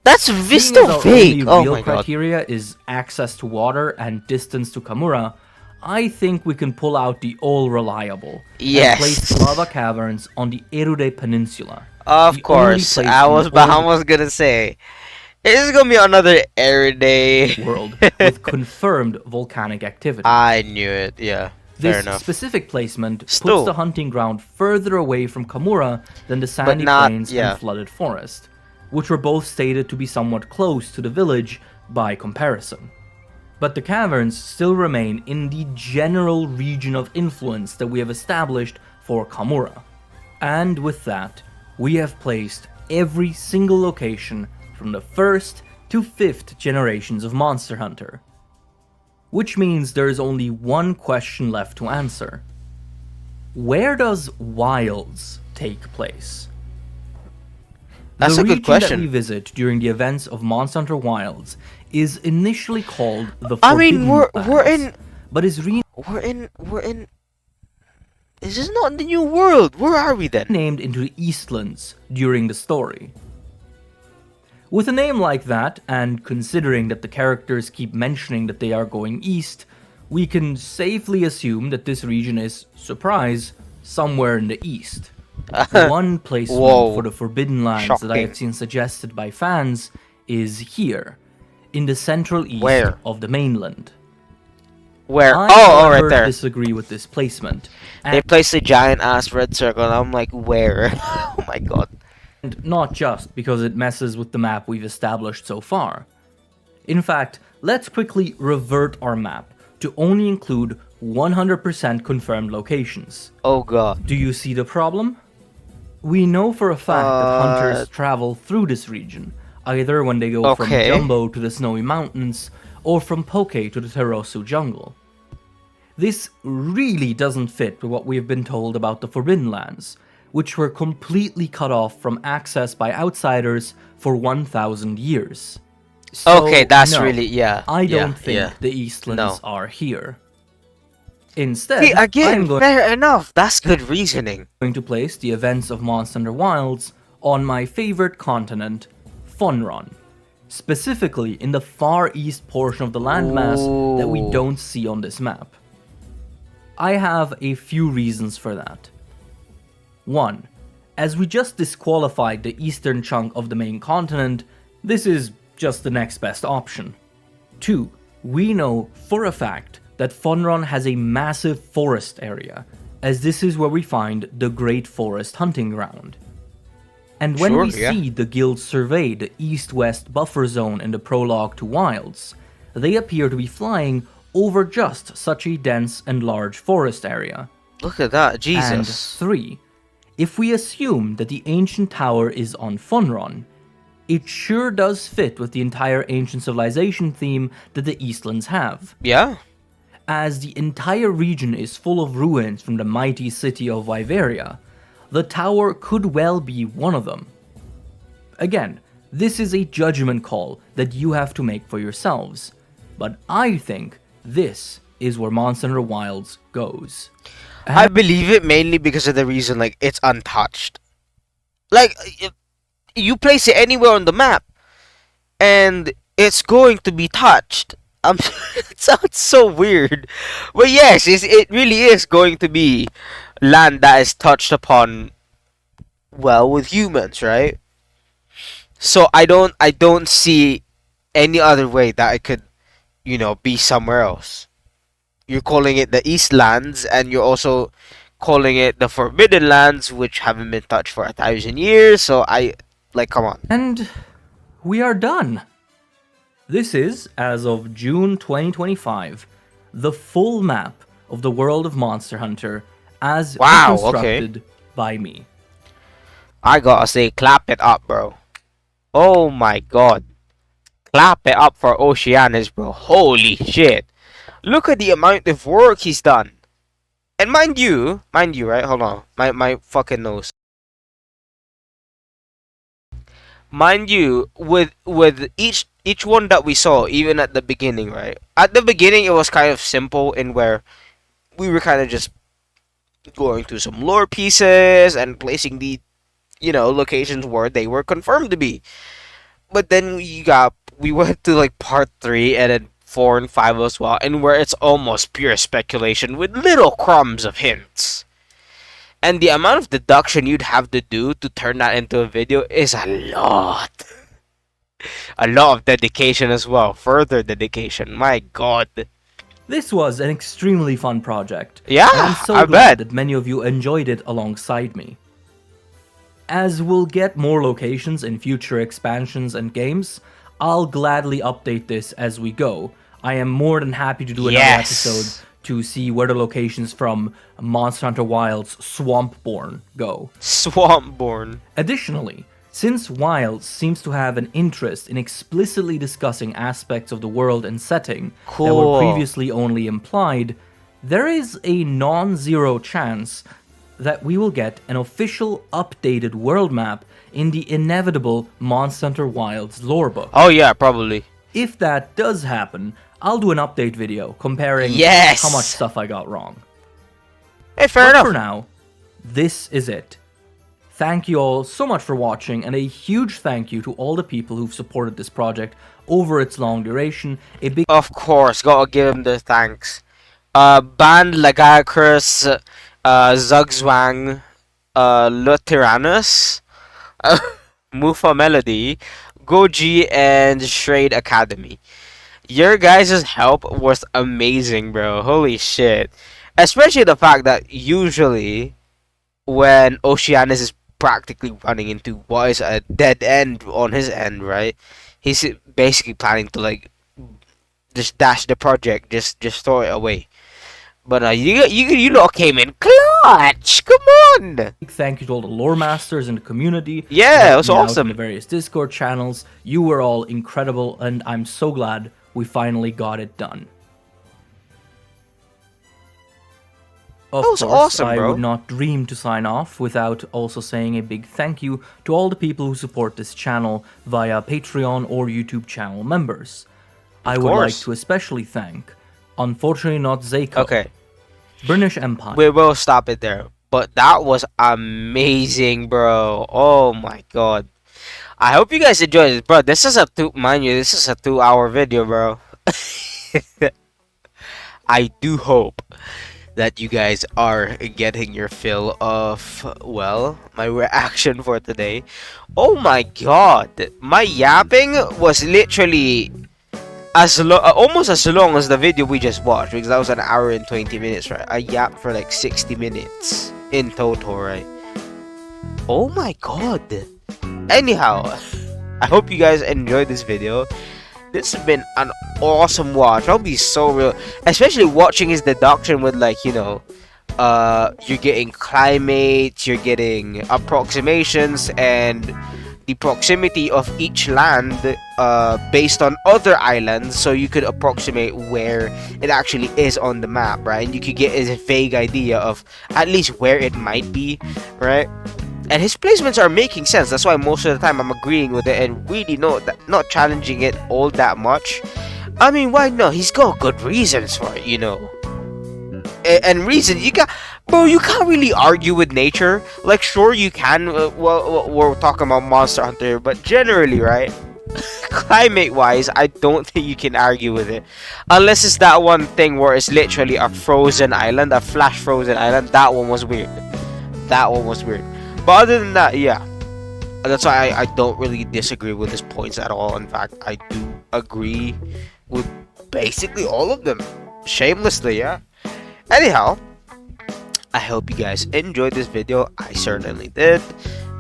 That's Seeing still as our vague. only Oh real my god. criteria is access to water and distance to Kamura, I think we can pull out the all-reliable Yes. and place the lava caverns on the Erude Peninsula. Of the course. only place I in was the old almost gonna say, this is gonna be another air day. world with confirmed volcanic activity. I knew it. Yeah. Fair This enough. specific placement Still. puts the hunting ground further away from Kamura than the sandy not- plains yeah. and flooded forest, which were both stated to be somewhat close to the village by comparison. But the caverns still remain in the general region of influence that we have established for Kamura. And with that, we have placed every single location from the 1st to 5th generations of Monster Hunter. Which means there is only one question left to answer. Where does Wilds take place? That's the a good region question. that we visit during the events of Monster Hunter Wilds is initially called the I mean, Forbidden we're Lands, in but is we're in. Is this not the new world? Where are we then? renamed into the Eastlands during the story. With a name like that, and considering that the characters keep mentioning that they are going east, we can safely assume that this region is, surprise, somewhere in the east. One placement Whoa. for the Forbidden Lands that I Shocking. have seen suggested by fans is here, in the central east Where? of the mainland. Where? I, Oh, however, right there. disagree with this placement, They placed a giant ass red circle, and I'm like, where? Oh my god. and not just because it messes with the map we've established so far. In fact, let's quickly revert our map to only include 100% confirmed locations. Oh god. Do you see the problem? We know for a fact that hunters travel through this region, either when they go from Okay. Jumbo to the Snowy Mountains, or from Poke to the Terosu jungle. This really doesn't fit with what we have been told about the Forbidden Lands, which were completely cut off from access by outsiders for 1,000 years. So, Okay, that's no, really yeah. I don't think yeah. the Eastlands No. are here. Instead, See, again, I'm fair enough. That's good reasoning. going to place the events of Monster Hunter Wilds on my favorite continent, Funron. Specifically in the far east portion of the landmass that we Ooh. don't see on this map. I have a few reasons for that. 1. As we just disqualified the eastern chunk of the main continent, this is just the next best option. 2. We know for a fact that Funron has a massive forest area, as this is where we find the Great Forest Hunting Ground. And when we Sure, yeah. see the guild survey the east-west buffer zone in the prologue to Wilds, they appear to be flying over just such a dense and large forest area. Look at that, And Jesus. 3. If we assume that the ancient tower is on Funron, it sure does fit with the entire ancient civilization theme that the Eastlands have. Yeah. As the entire region is full of ruins from the mighty city of Viveria, the tower could well be one of them. Again, this is a judgment call that you have to make for yourselves, but I think this is where Monster Hunter Wilds goes. I believe it mainly because of the reason, like, it's untouched. Like, you place it anywhere on the map, and it's going to be touched. It sounds so weird, but yes, it really is going to be land that is touched upon, well, with humans, right? So I don't see any other way that it could, be somewhere else. You're calling it the Eastlands, and you're also calling it the Forbidden Lands, which haven't been touched for 1,000 years. So come on. And we are done. This is, as of June 2025, the full map of the world of Monster Hunter as Wow, constructed by me. I gotta say, clap it up, bro. Oh my god. Clap it up for Oceaniz, bro. Holy shit. Look at the amount of work he's done. And mind you, right? Hold on. My fucking nose. Mind you, with each one that we saw, even at the beginning, right? At the beginning, it was kind of simple in where we were kind of just going through some lore pieces and placing the, locations where they were confirmed to be. But then we went to like part 3 and then 4 and 5 as well, and where it's almost pure speculation with little crumbs of hints. And the amount of deduction you'd have to do to turn that into a video is a lot. A lot of dedication as well. Further dedication. My god. This was an extremely fun project. Yeah, and I'm so I glad bet. that many of you enjoyed it alongside me. As we'll get more locations in future expansions and games, I'll gladly update this as we go. I am more than happy to do another episode to see where the locations from Monster Hunter Wilds Swampborn go. Swampborn. Additionally, since Wilds seems to have an interest in explicitly discussing aspects of the world and setting that were Cool. previously only implied, there is a non-zero chance that we will get an official updated world map in the inevitable Monster Hunter Wilds lore book. Oh yeah, probably. If that does happen, I'll do an update video comparing Yes! how much stuff I got wrong. Hey, fair But enough. for now, this is it. Thank you all so much for watching, and a huge thank you to all the people who've supported this project over its long duration. A big Of course, gotta give him the thanks. Band Lagacrus, Zugzwang, Luteranus, Mufa Melody, Goji, and Shade Academy. Your guys' help was amazing, bro. Holy shit. Especially the fact that usually when Oceanus is practically running into what is a dead end on his end, right? He's basically planning to like just dash the project, just throw it away. But you lot came in clutch. Come on. thank you to all the lore masters in the community. Yeah, it was helping me out awesome. In the various Discord channels. You were all incredible, and I'm so glad we finally got it done. Of That was course, awesome, I bro. would not dream to sign off without also saying a big thank you to all the people who support this channel via Patreon or YouTube channel members. I would like course. to especially thank, unfortunately not Zayko, Okay, British Empire, we will stop it there. But that was amazing, bro. Oh my god. I hope you guys enjoyed it, bro. This is mind you, this is a 2-hour video, bro. I do hope that you guys are getting your fill of, well, my reaction for today. Oh my god. My yapping was literally almost as long as the video we just watched, because that was an hour and 20 minutes, right? I yapped for like 60 minutes in total, right? Oh my god. Anyhow, I hope you guys enjoyed this video. This has been an awesome watch. I'll be so real, especially watching his deduction with, like, you're getting climates, you're getting approximations, and the proximity of each land based on other islands, so you could approximate where it actually is on the map, right? And you could get a vague idea of at least where it might be, right? And his placements are making sense. That's why most of the time I'm agreeing with it and really not challenging it all that much. I mean, why not? He's got good reasons for it, you know. And reason you got, bro. You can't really argue with nature. Like, sure you can. Well, we're talking about Monster Hunter, but generally, right? Climate-wise, I don't think you can argue with it, unless it's that one thing where it's literally a frozen island, a flash frozen island. That one was weird. That one was weird. But other than that, yeah. That's why I don't really disagree with his points at all. In fact, I do agree with basically all of them. Shamelessly, yeah. Anyhow, I hope you guys enjoyed this video. I certainly did.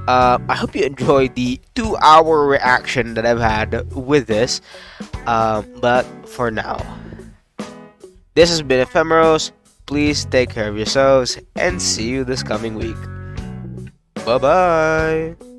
I hope you enjoyed the 2-hour reaction that I've had with this. But for now, this has been Ephemeros. Please take care of yourselves and see you this coming week. Bye bye.